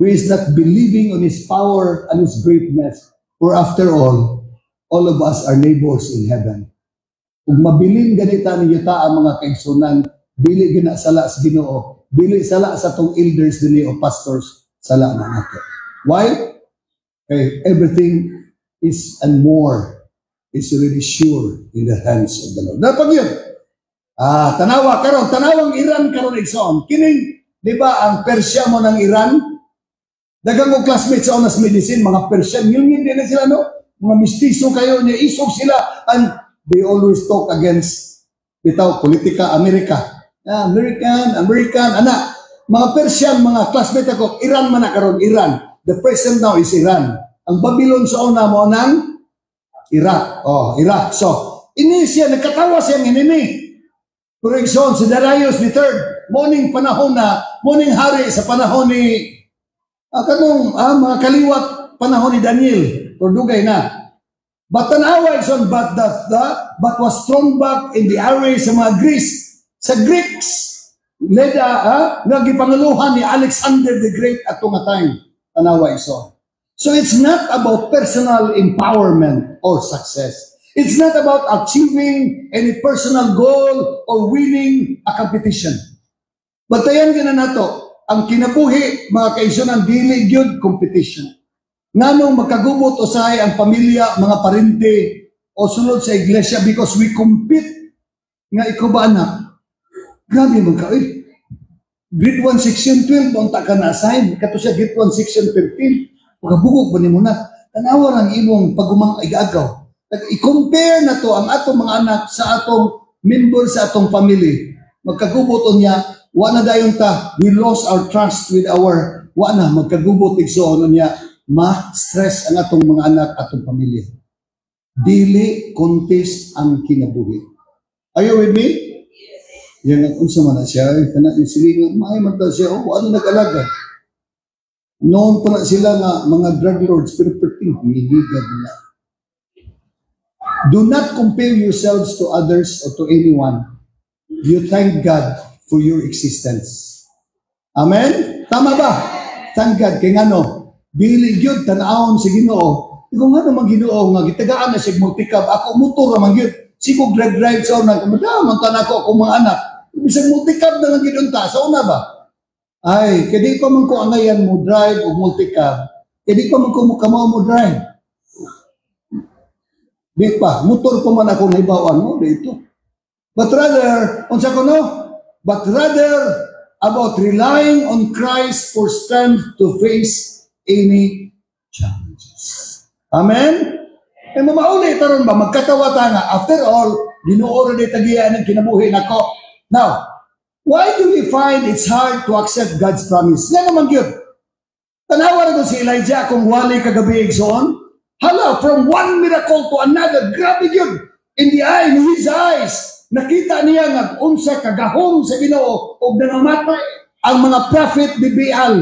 who is not believing on his power and his greatness. For after all of us are neighbors in heaven. Kung mabilin ganita ninyo ta ang mga kaigsunan, dili gina sala sa Ginoo, dili sala sa tong elders dinhi o pastors, sala na nato. Why? Okay, everything is and more is really sure in the hands of the Lord. Napag yun. Tanawang Iran karon igsoon. Kining, di ba ang Persia mo ng Iran? Dagang og classmates sa Honest Medicine, mga Persian, yun din sila, no? Mga mistiso kayo, niya isog sila, and they always talk against, bitaw, politika, Amerika. American, anak. Mga Persian, mga classmate ako, Iran man na karon, Iran. The president now is Iran. Ang Babylon sa una mo ng Iraq. Iraq. So, ini siya, nagkatawa siya ng inini. For example, si Darius III, morning hari sa panahon ni mga kaliwat panahon ni Daniel, Tordugay na. But tanawa son, but was strong back in the array sa mga Greece. Sa Greeks, nagipangaluhan ni Alexander the Great at nga time. Tanawa iso. So it's not about personal empowerment or success. It's not about achieving any personal goal or winning a competition. Batayan ka na nato, ang kinabuhi, mga kaisunan, dili gyud competition. Nganong magkagubot usahay ang pamilya, mga parente, o sulod sa iglesia because we compete nga ikaw ba anak? Grabe mo ka, Grade 1, Section 12, unta ka na-assign. Kato siya, Grade 1, Section 13. Pagkabugok ba ni mo na? Tanawa ang imong pagumang igagaw. I-compare na to ang atong mga anak sa atong member sa atong family. Magkagubot niya, wala dayon ta, we lost our trust with our, magkagubot igsoon niya, ma-stress ang atong mga anak, atong pamilya. Dili contest ang kinabuhi. Are you with me? Yan ang unsa man na siya, kana yung silingan, maay man siya, ano nag-alaga? Noon pa na sila nga mga drug lords, pero perting hihigad nila. Do not compare yourselves to others or to anyone. You thank God for your existence. Amen? Tama ba? Thank God. Kaya nga bili yun, tanawon sa Ginoo. Kung nga naman Ginoo, nga gitagaan na siya multikab, ako motor naman yun. Sigog drive sa una, kumadaman tanan ako akong mga anak. Bisag multikab na lang yun ta. Sa una ba? Ay, kaya di pa man ko angayan mo drive o multicab. Kaya di pa man ko mukamaw mo drive. Di pa, motor pa man ako naibawaan mo dito. But rather, unsa ko But rather, about relying on Christ for strength to face any challenges. Amen? E mamauli taron ba? Magkatawa ta nga. After all, Ginoo rin tagiyan ng kinabuhi nako. Now, why do we find it's hard to accept God's promise? Yan naman yun. Tanawa na si Elijah kung wali kagabi igsoon. Hala, from one miracle to another, grabe yun. In his eyes, nakita niya nga unsa kagahom sa Ginoo o nanamatay ang mga prophet ni Baal.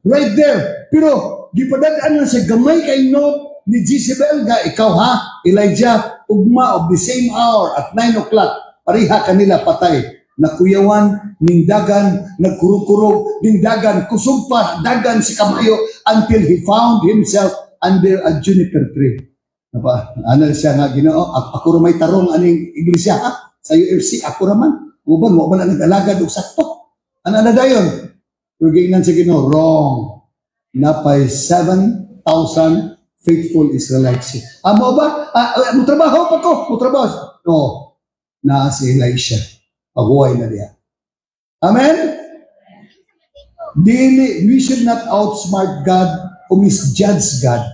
Right there. Pero, gipadadaan na sa gamay kay note ni Jezebel nga, ikaw ha, Elijah, ugma of the same hour at 9 o'clock, pariha kanila patay. Nakuyawan, nindagan, nagkurog-kurog, nindagan, kusumpa, dagan si kamayo until he found himself under a juniper tree. Ano siya nga Ginoo? Ako may tarong aning iglesia ha? Sa UFC, ako raman. Uban, mo ba na nag-alagad o sakto? Ano na dayon? Tuginan si Ginoo, wrong. Napay 7,000 faithful Israelites. Mo ba? Mutrabaho pa ko. Mutrabaho. No. Na si Elisha. Pahuway na niya. Amen? We should not outsmart God o misjudge God.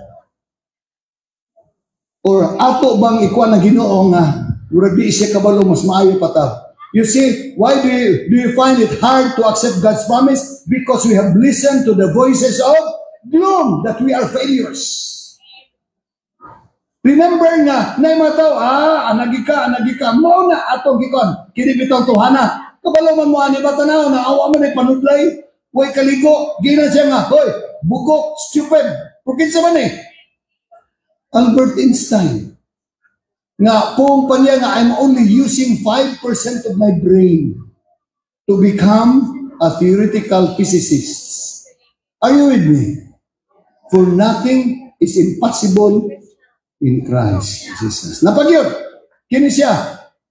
Or ato bang ikuha na Ginoo nga murag di siya kabalo mas maayo pa ta. You see, why do you find it hard to accept God's promise? Because we have listened to the voices of gloom that we are failures. Remember nga, na mga tao, anagika, mo na atong gikon, kinibitong tuhana. Kabalo man mo ani ba tanaw na awa man ay panudlay, way kaligo, gina siya nga, hoy, bugok, stupid, pugin sa man Albert Einstein, nga kung pa niya nga, I'm only using 5% of my brain to become a theoretical physicist. Are you with me? For nothing is impossible in Christ Jesus. Napagyod, kini siya,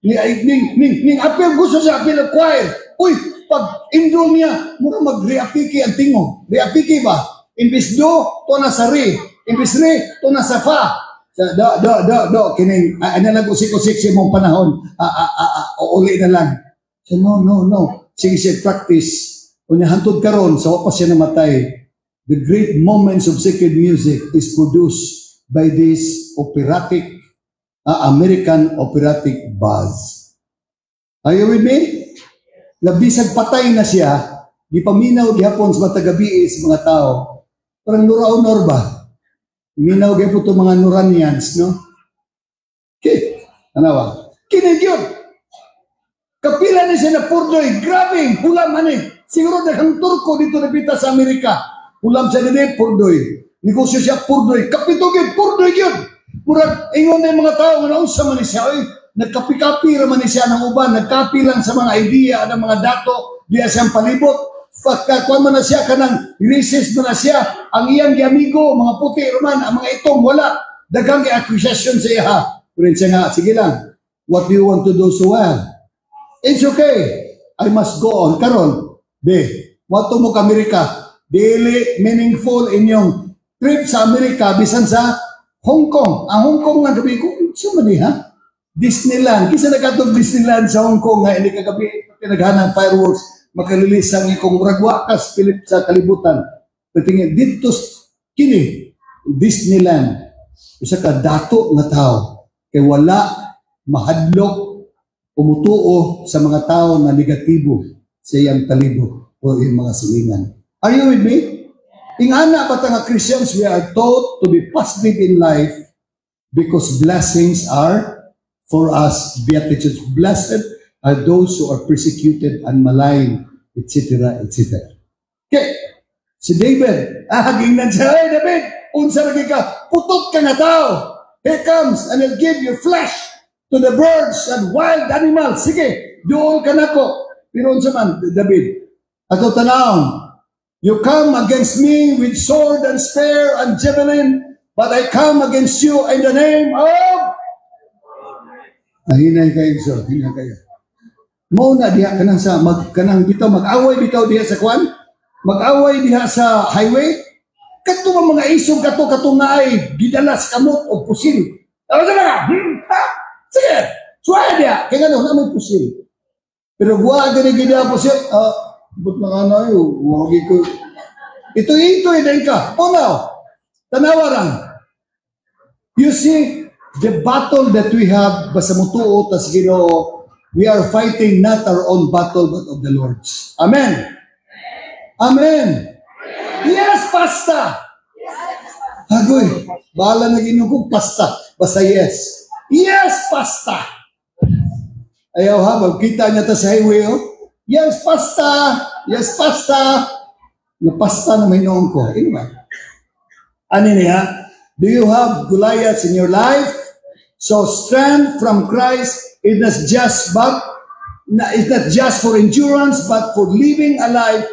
ning apel gusto siya, apel acquire. Uy, pag enroll niya, mura mag-reapiki ang tingog. Reapiki ba? Imbis do, to na sa re. Imbis re, to na sa fa. Kining, ano lang usik-usik siya mong panahon. Uli na lang. So, no. Sige siya practice. Kung hantod karon sa wapas siya namatay, the great moments of sacred music is produced by this operatic, American operatic buzz. Are you with me? nga bisag patay na siya, gipaminaw gihapon sa mga taga-BA sa mga tao. Parang nura-honor ba? Minaw gihapon itong mga Nuranians, no? Okay, anawa. Kinig yun. Kapila na siya na purdoy. Grabe, hulam ani. Siguro daghang Turko dito napita sa Amerika. Hulam siya din, purdoy. Negosyo siya, purdoy. Kapitugid, purdoy yun. Murag, ingon na yung mga tao, nga naunsa man ni siya, oy. Nagkapi-kapi raman ni siya ng uban, nagkapi lang sa mga idea ng mga dato, diya siyang palibot. Pagkakuan man na siya, kanang racist man na siya, ang iyang amigo, mga puti raman, ang mga itong wala. Daghang accusation sa iya. Pero siya nga, sige lang, what do you want to do so well? It's okay. I must go on. Karon, wato mo ka Amerika, daily meaningful inyong trip sa Amerika, bisan sa Hong Kong. Ang Hong Kong nga gabi ko, saan man ha? Disneyland. Kisa nagkatog Disneyland sa Hong Kong nga, hindi kagabi, pinaghanang fireworks, makalilis ang ikong ragwakas, Philip sa kalibutan. Patingin, dito, kini, Disneyland. Isa ka dato nga tao. Kaya wala mahadlok, umutuo sa mga tao na negatibo sa iyang talibog o iyang mga silingan. Are you with me? Ingana pa nga Christians, we are taught to be positive in life because blessings are for us, beatitudes. Blessed are those who are persecuted and maligned, etc., etc. Okay, si David, hagingnan siya, hey David, unsa lagi ka, putot ka nga tao. Here comes, and I'll give you flesh to the birds and wild animals. Sige, doon ka na ko. Pero unsa man, David, ato tanawon, you come against me with sword and spear and javelin, but I come against you in the name of... Hinay kayo, sir. Hinay kayo. Mauna diha kanang sa kanang bitaw mag-away bitaw diha sa kwan. Mag-away diha sa highway. Kato mga isog kato naay gidalas kamot o pusil. Ano sa mga? Sige. Suwaya diha. Kaya gano'n na may pusil. Pero buwa gani gida pusil. But mga ano yun. Wagi ko. Ito din ka. O now. Tanawaran. You see, the battle that we have, basta mutuo, tas Ginoo, we are fighting not our own battle, but of the Lord's. Amen. Amen. Yes, pasta. Agoy, bahala na Ginoo ko, pasta. Basta yes. Yes, pasta. Ayaw ha, magkita niya ta sa highway, oh. Yes, pasta. Yes, pasta. Napasta na may noong ko. Ano ano niya? Do you have Goliaths in your life? So strength from Christ is not just for endurance, but for living a life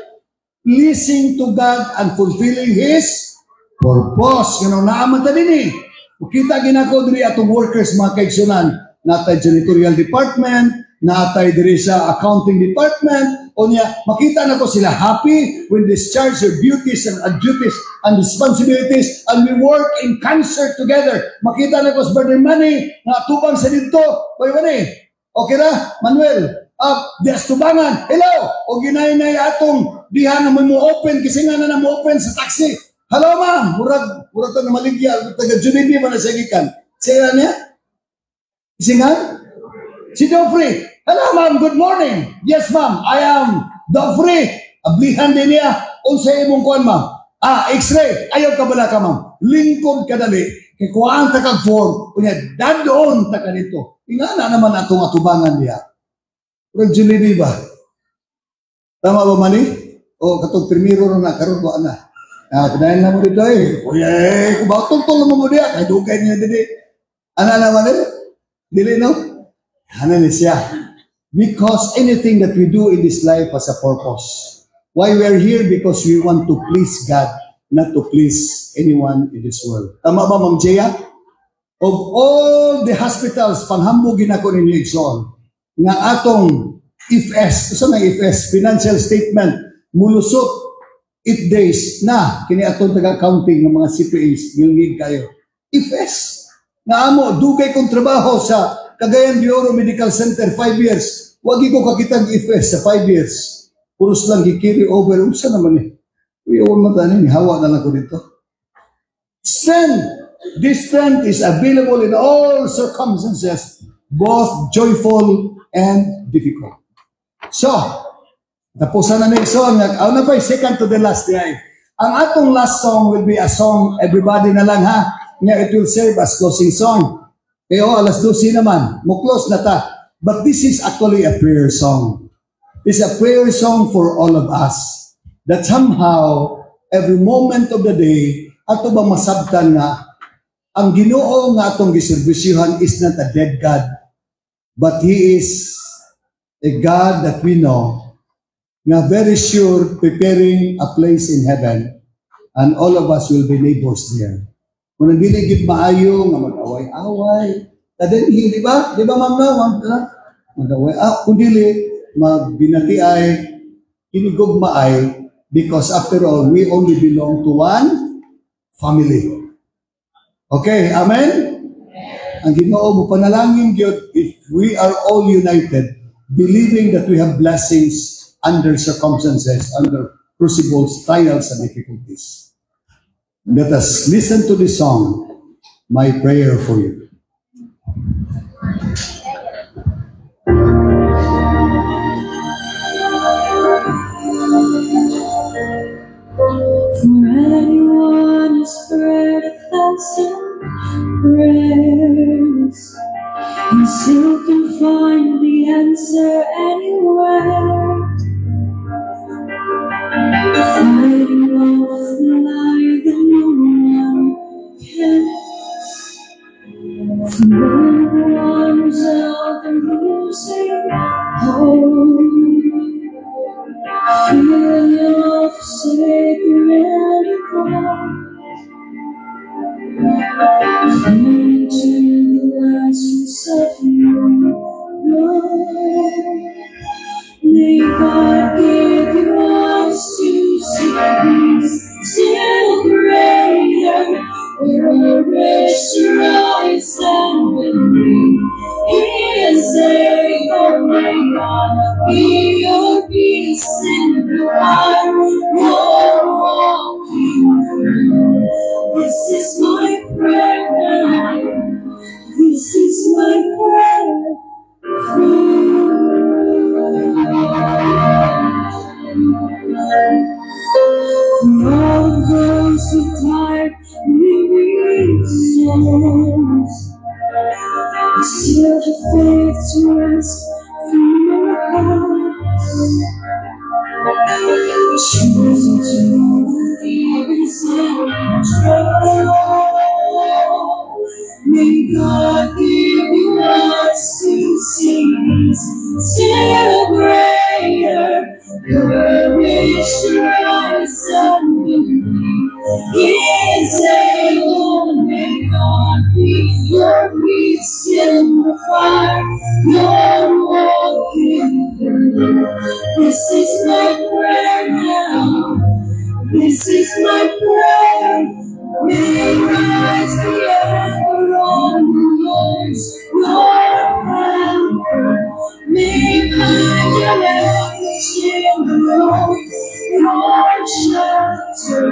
pleasing to God and fulfilling His purpose. Ganun naaman ta din eh. Kita ginako diri atong workers mga kaigsunan, natay janitorial department, natay diri sa accounting department, o niya, makita na ko sila happy when discharge their duties and duties and responsibilities, and we work in concert together. Makita na ko sa Brother Manny, na tubang sa dito. Boy Manny, okay na? Manuel, dias tubangan. Hello! O ginay-nay atong diha na mo open, kasi nga na mo open sa taxi. Hello ma'am, murag ta na maligya, taga-Jubilee man na siya gikan. Siya niya? Singan? Si Joffrey. Hello ma'am, good morning. Yes ma'am, I am Joffrey. Ablihan din niya. Unsay imong kuan ma'am? X-ray. Ayaw ka bala ka ma'am. Lingkod ka dali. Kay kuhaan ta kag form. Kunya, dadon ta ka dito. Ingana naman atong atubangan niya. Pero Jubilee ba? Tama ba mani? O katong primero na karon wa na. Padayon na mo dito eh. Uy, kubaw tol mo diya. Kaya dugay niya dili. Ana naman eh. Dili no? Ano ni siya? Because anything that we do in this life has a purpose. Why we are here? Because we want to please God, not to please anyone in this world. Tama ba, Ma'am Jaya? Of all the hospitals, panghambugin ako ninyo igsoon, nga atong IFS, ito na IFS, financial statement, mulusot 8 days na, kini atong taga-accounting ng mga CPAs, ngilngig kayo. IFS, nga amo, dugay kong trabaho sa Cagayan de Oro Medical Center, 5 years. Wagi ko kakitang IFS sa 5 years. Puros lang gikiri over. Usa naman eh. Uyawan mo tanin, hawa na lang ko dito. Strength. This strength is available in all circumstances, both joyful and difficult. So, Tapusan na ng song. Ano pa, second to the last guy. Ang atong last song will be a song, everybody na lang ha. It will serve as closing song. Kaya alas 12 naman, muklos na ta. But this is actually a prayer song. It's a prayer song for all of us. That somehow, every moment of the day, ato ba masabtan nga, ang Ginoo nga atong giserbisyuhan is not a dead God, but He is a God that we know nga very sure preparing a place in heaven, and all of us will be neighbors there. Kung nandiligid maayo nga mag-away-away, tadenhi, di ba? Di ba, ma'am na? Mag-away, kung dili, magbinatiay, inigugmaay, because after all, we only belong to one family. Okay, amen? Ang Ginoo mo panalangin gyud, if we are all united, believing that we have blessings under circumstances, under crucibles, trials, and difficulties. Let us listen to this song, My Prayer for You. For anyone who's prayed 1,000 prayers and still can find the answer anywhere, fighting off the lie that no one cares. For no one who's out there losing hope, feeling forsaken and alone, clinging to the last trace of your love. May God give you eyes to see He's still greater. Raise your eyes and believe He is able. May God be your peace in the fire you're walking through. This is my prayer now. This is my prayer for all those who died and weary souls, still have faith to rest from miracles, choosing to believe in self-control. May God give you eyes to see He's still greater. Courage to rise and believe He is able. May God be your peace in the fire you're walking through. This is my prayer now. This is my prayer. May rise the anchor on the Lord's your anchor. May find your refuge in the Lord your shelter.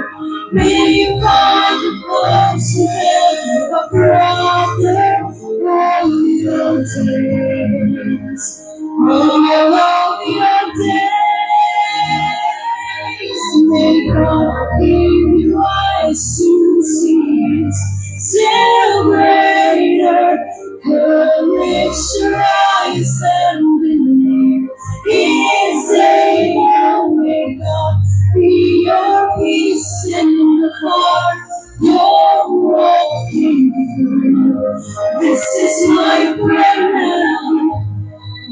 May you find the place to live a brother all your days. All of your days. May God give you eyes to see still greater. Courage to rise and believe He is able. May God be your peace in the heart you're walking through. This is my prayer now.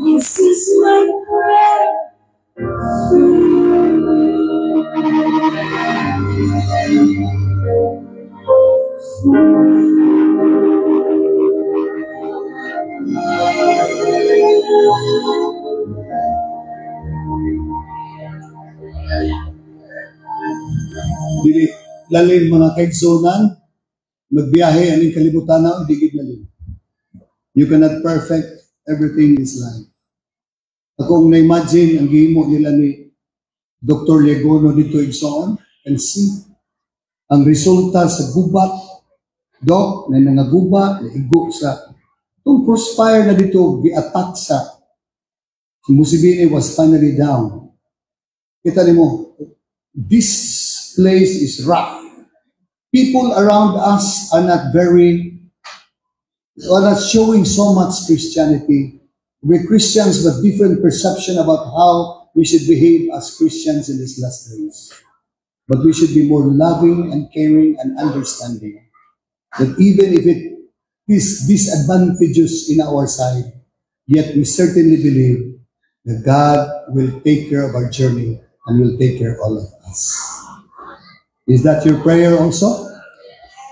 This is my prayer for you. Dili lalim mga kaigsunan, magbiyahe aning kalibutan na digid lalim. You cannot perfect everything in this life. Akong na-imagine ang gihimo nila ni Dr. Legono dito igsoon and see ang resulta sa gubat, Dok, na nangagubat, na igo sa itong crossfire na dito, gi-attack sa si Musibini was finally down. Kita mo, this place is rough. People around us are not showing so much Christianity. We're Christians, but different perception about how we should behave as Christians in these last days. But we should be more loving and caring and understanding. That even if it is disadvantageous in our side, yet we certainly believe that God will take care of our journey and will take care of all of us. Is that your prayer also?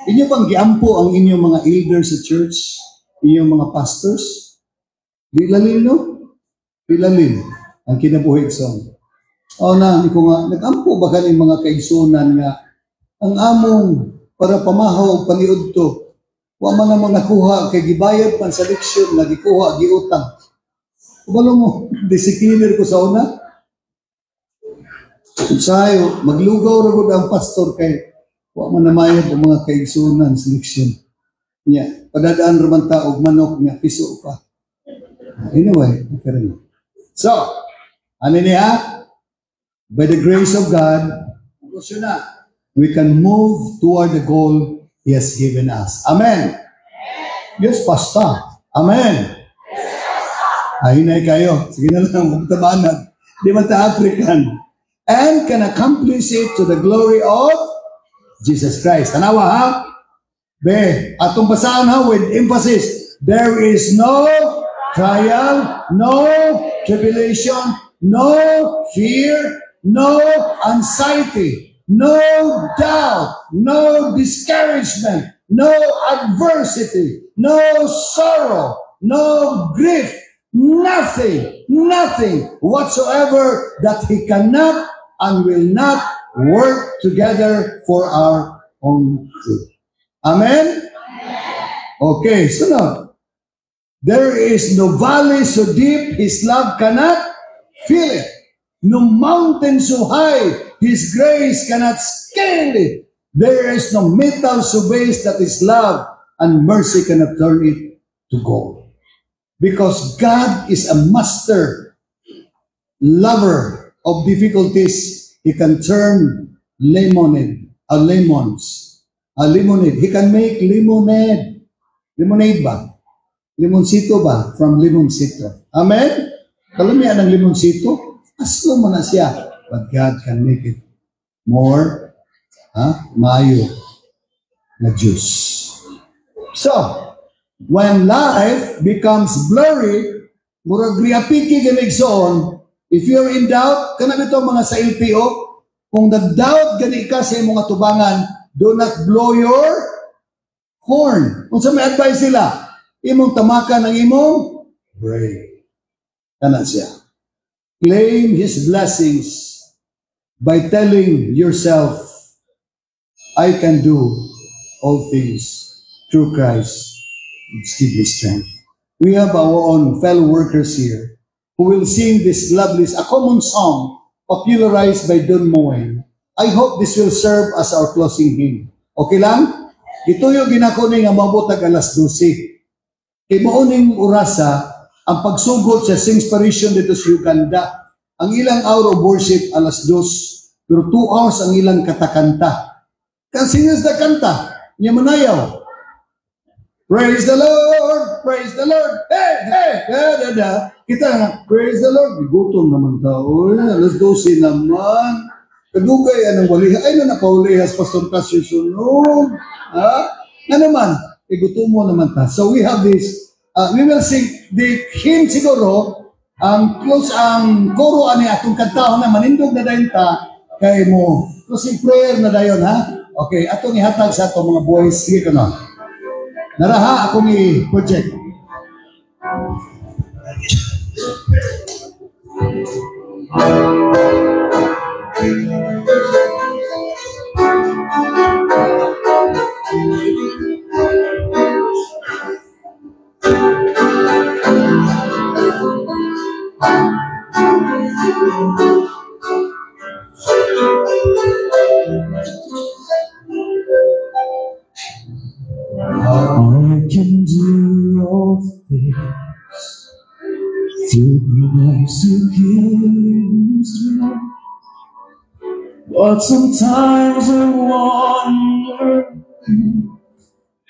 Inyo bang giampo ang inyong mga elders sa church, inyong mga pastors? Di lalim, no? Di lalim ang kinabuhi song. O na, hindi ko nga, nag-ampo ba kaning mga kaigsunan nga ang among para pamahaw o paniud to, wa man namang nakuha kay gibayad pan sa leksyon nga gikuha, giutang. Kubalo mo, disipliner ko sa una. Sayo, maglugaw ra gud ang pastor kay wa man namayad ang mga kaigsunan sa leksyon. Nya, padadaan ra man ta og manok nga piso pa. Anyway, okay rin. So, ano niya? By the grace of God, we can move toward the goal He has given us. Amen. Yes, Pastor. Amen. Hinay kayo. Sige na lang, magtabanag. Di man ta African. And can accomplish it to the glory of Jesus Christ. Tanawa ha? Be, atong basahan ha with emphasis. There is no trial, no tribulation, no fear, no anxiety, no doubt, no discouragement, no adversity, no sorrow, no grief, nothing whatsoever that He cannot and will not work together for our own good. Amen? Okay, so now, there is no valley so deep His love cannot fill it. No mountain so high His grace cannot scale it. There is no metal so base that His love and mercy cannot turn it to gold. Because God is a master lover of difficulties. He can turn lemonade. He can make lemonade. Lemonade ba? Limonsito ba? From limonsito. Amen? Kalamihan ng limonsito, aslo mo na siya. But God can make it more mayo na juice. So, when life becomes blurry, murag riapiki ganigsoon, if you're in doubt, kanang ito mga sa LTO, kung nag-doubt gani ka sa imong atubangan, do not blow your horn. Kung sa may advice sila, imong tamakan ng imong brain. Kanan siya. Claim His blessings by telling yourself, I can do all things through Christ. It's give me strength. We have our own fellow workers here who will sing this lovely, a common song popularized by Don Moen. I hope this will serve as our closing hymn. Okay lang? Ito yung ginakuni nga mabutag alas 12. Kay mauning orasa ang pagsugod sa Singspiration dito sa Uganda. Ang ilang hour of worship alas 2, pero 2 hours ang ilang katakanta. Kasi singers na kanta, niya manayaw. Praise the Lord! Praise the Lord! Hey! Hey! Da! Kita nga, praise the Lord! Gutom naman tao. Alas 12 naman. Kadugay, anong waliha? Ay, na napaulihas, Pastor Casio sunod. Ha? Na naman, gutom mo naman ta. So we have this, we will sing the hymn siguro, ang close, ang koro ani atong kantahon na manindog na dayon ta, kay mo, closing prayer na dayon ha? Okay, atong ihatag sa atong mga boys. Sige ka na. Naraha ako ni project. I can do all things through Christ who gives me. But sometimes I wonder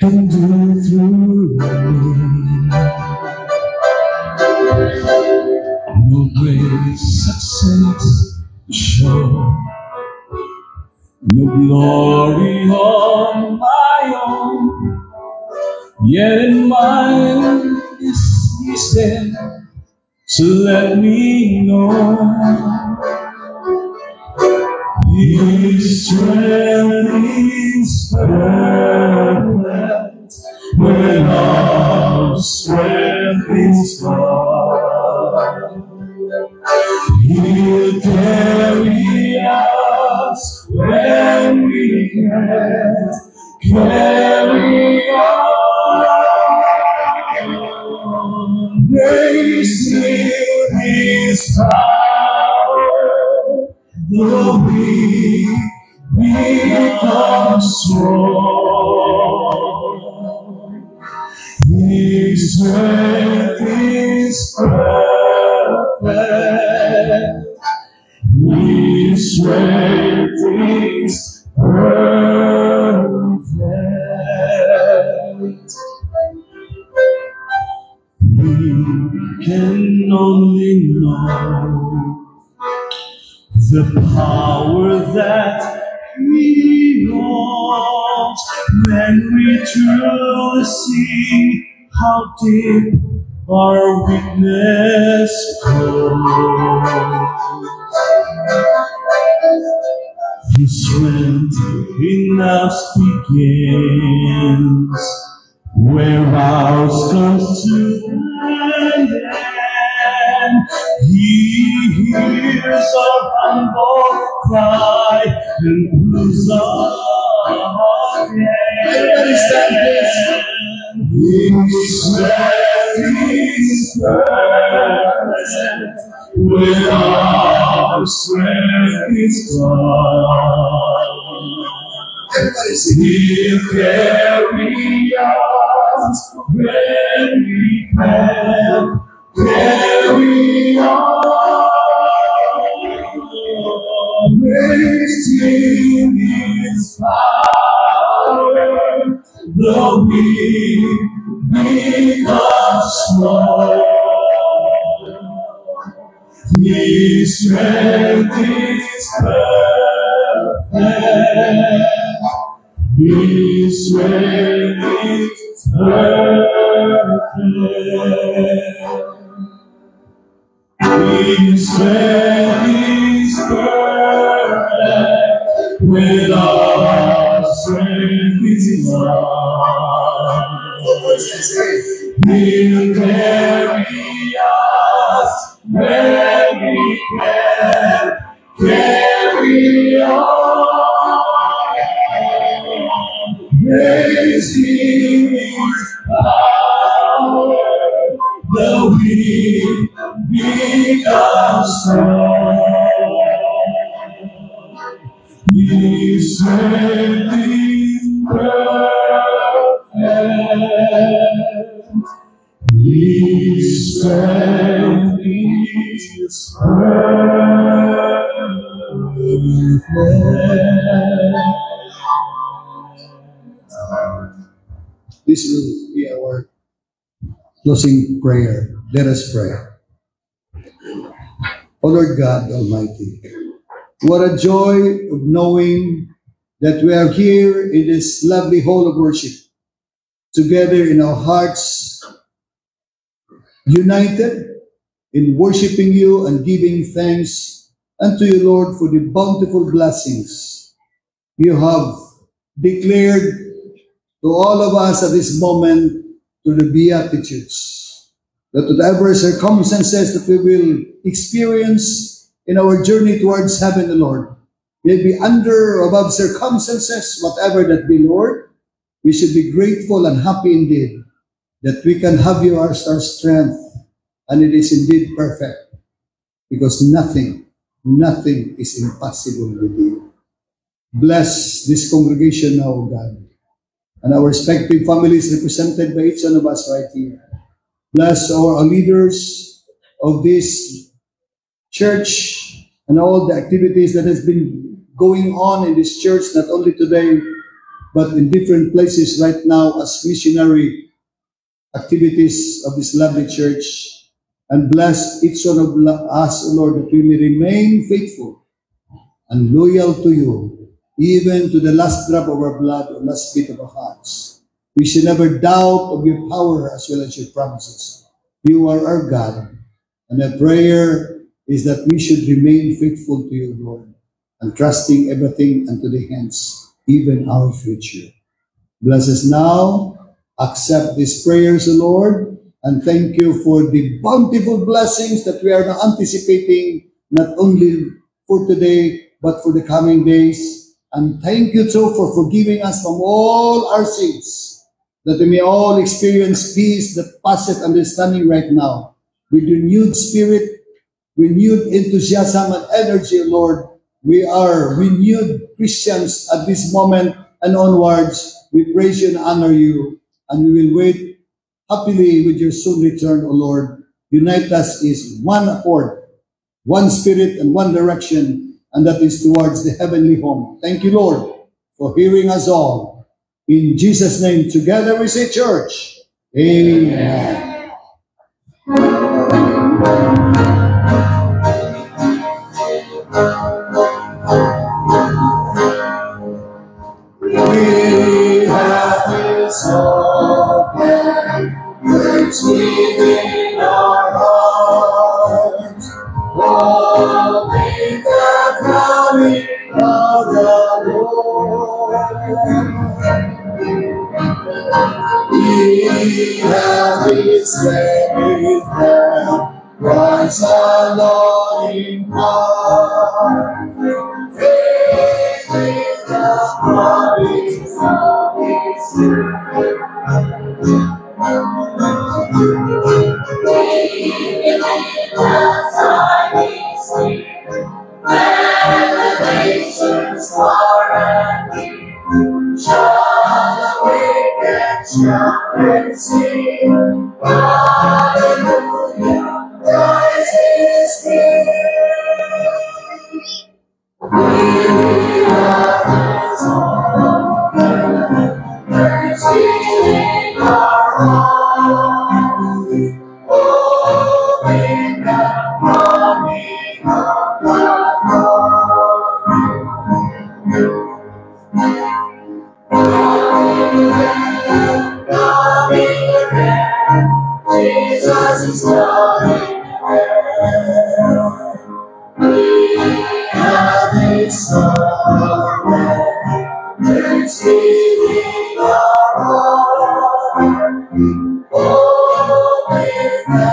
can do through me. No great success to show, no glory on my own, yet in mine is there to let me know His strength is perfect when our strength is gone. He'll carry us when we can't carry on. Grace in His power, though we become strong. His strength is perfect. His strength is perfect. We can only know the power that He holds when we truly see how deep our weakness goes. His strength in us begins where ours comes to an end. He hears our humble cry and moves us again. Everybody stand, please. His strength is perfect when our strength is gone. Everybody sing. He'll carry us when we can't carry on. Raised in His power, though we become small. His strength is perfect. His strength is perfect. His strength is perfect when our strength is gone. He'll carry us when we can't carry on. Raised in His power, though we become strong. His strength is perfect. His strength is perfect. This will be our closing prayer. Let us pray. O Lord God Almighty, what a joy of knowing that we are here in this lovely hall of worship, together in our hearts, united in worshiping You and giving thanks unto You, Lord, for the bountiful blessings You have declared to all of us at this moment to the Beatitudes, that whatever circumstances that we will experience in our journey towards heaven, Lord, may be under or above circumstances, whatever that be, Lord, we should be grateful and happy indeed that we can have You as our strength, and it is indeed perfect, because nothing is impossible with You. Bless this congregation now, O God, and our respective families represented by each one of us right here. Bless our leaders of this church and all the activities that has been going on in this church, not only today, but in different places right now as missionary activities of this lovely church. And bless each one of us, O Lord, that we may remain faithful and loyal to you, even to the last drop of our blood or last beat of our hearts. We should never doubt of your power as well as your promises. You are our God. And our prayer is that we should remain faithful to you, Lord, and trusting everything unto the hands, even our future. Bless us now. Accept these prayers, O Lord, and thank you for the bountiful blessings that we are now anticipating, not only for today, but for the coming days. And thank you too for forgiving us from all our sins, that we may all experience peace that passeth understanding right now, with renewed spirit, renewed enthusiasm and energy, Lord. We are renewed Christians at this moment and onwards. We praise you and honor you, and we will wait happily with your soon return, O Lord. Unite us is one accord, one spirit and one direction, and that is towards the heavenly home. Thank you, Lord, for hearing us all. In Jesus' name, together we say church. Amen. We have His open words within our hearts, holding the coming of the Lord. We have His faith that rise alone in power, faith in the promise of His Spirit. Revelations far and near, shall awake and shall sing. Hallelujah, Christ is King. We are His own, mercy in our hearts, open the coming of the Jesus is coming again. We have His Son, mercy in our heart, open the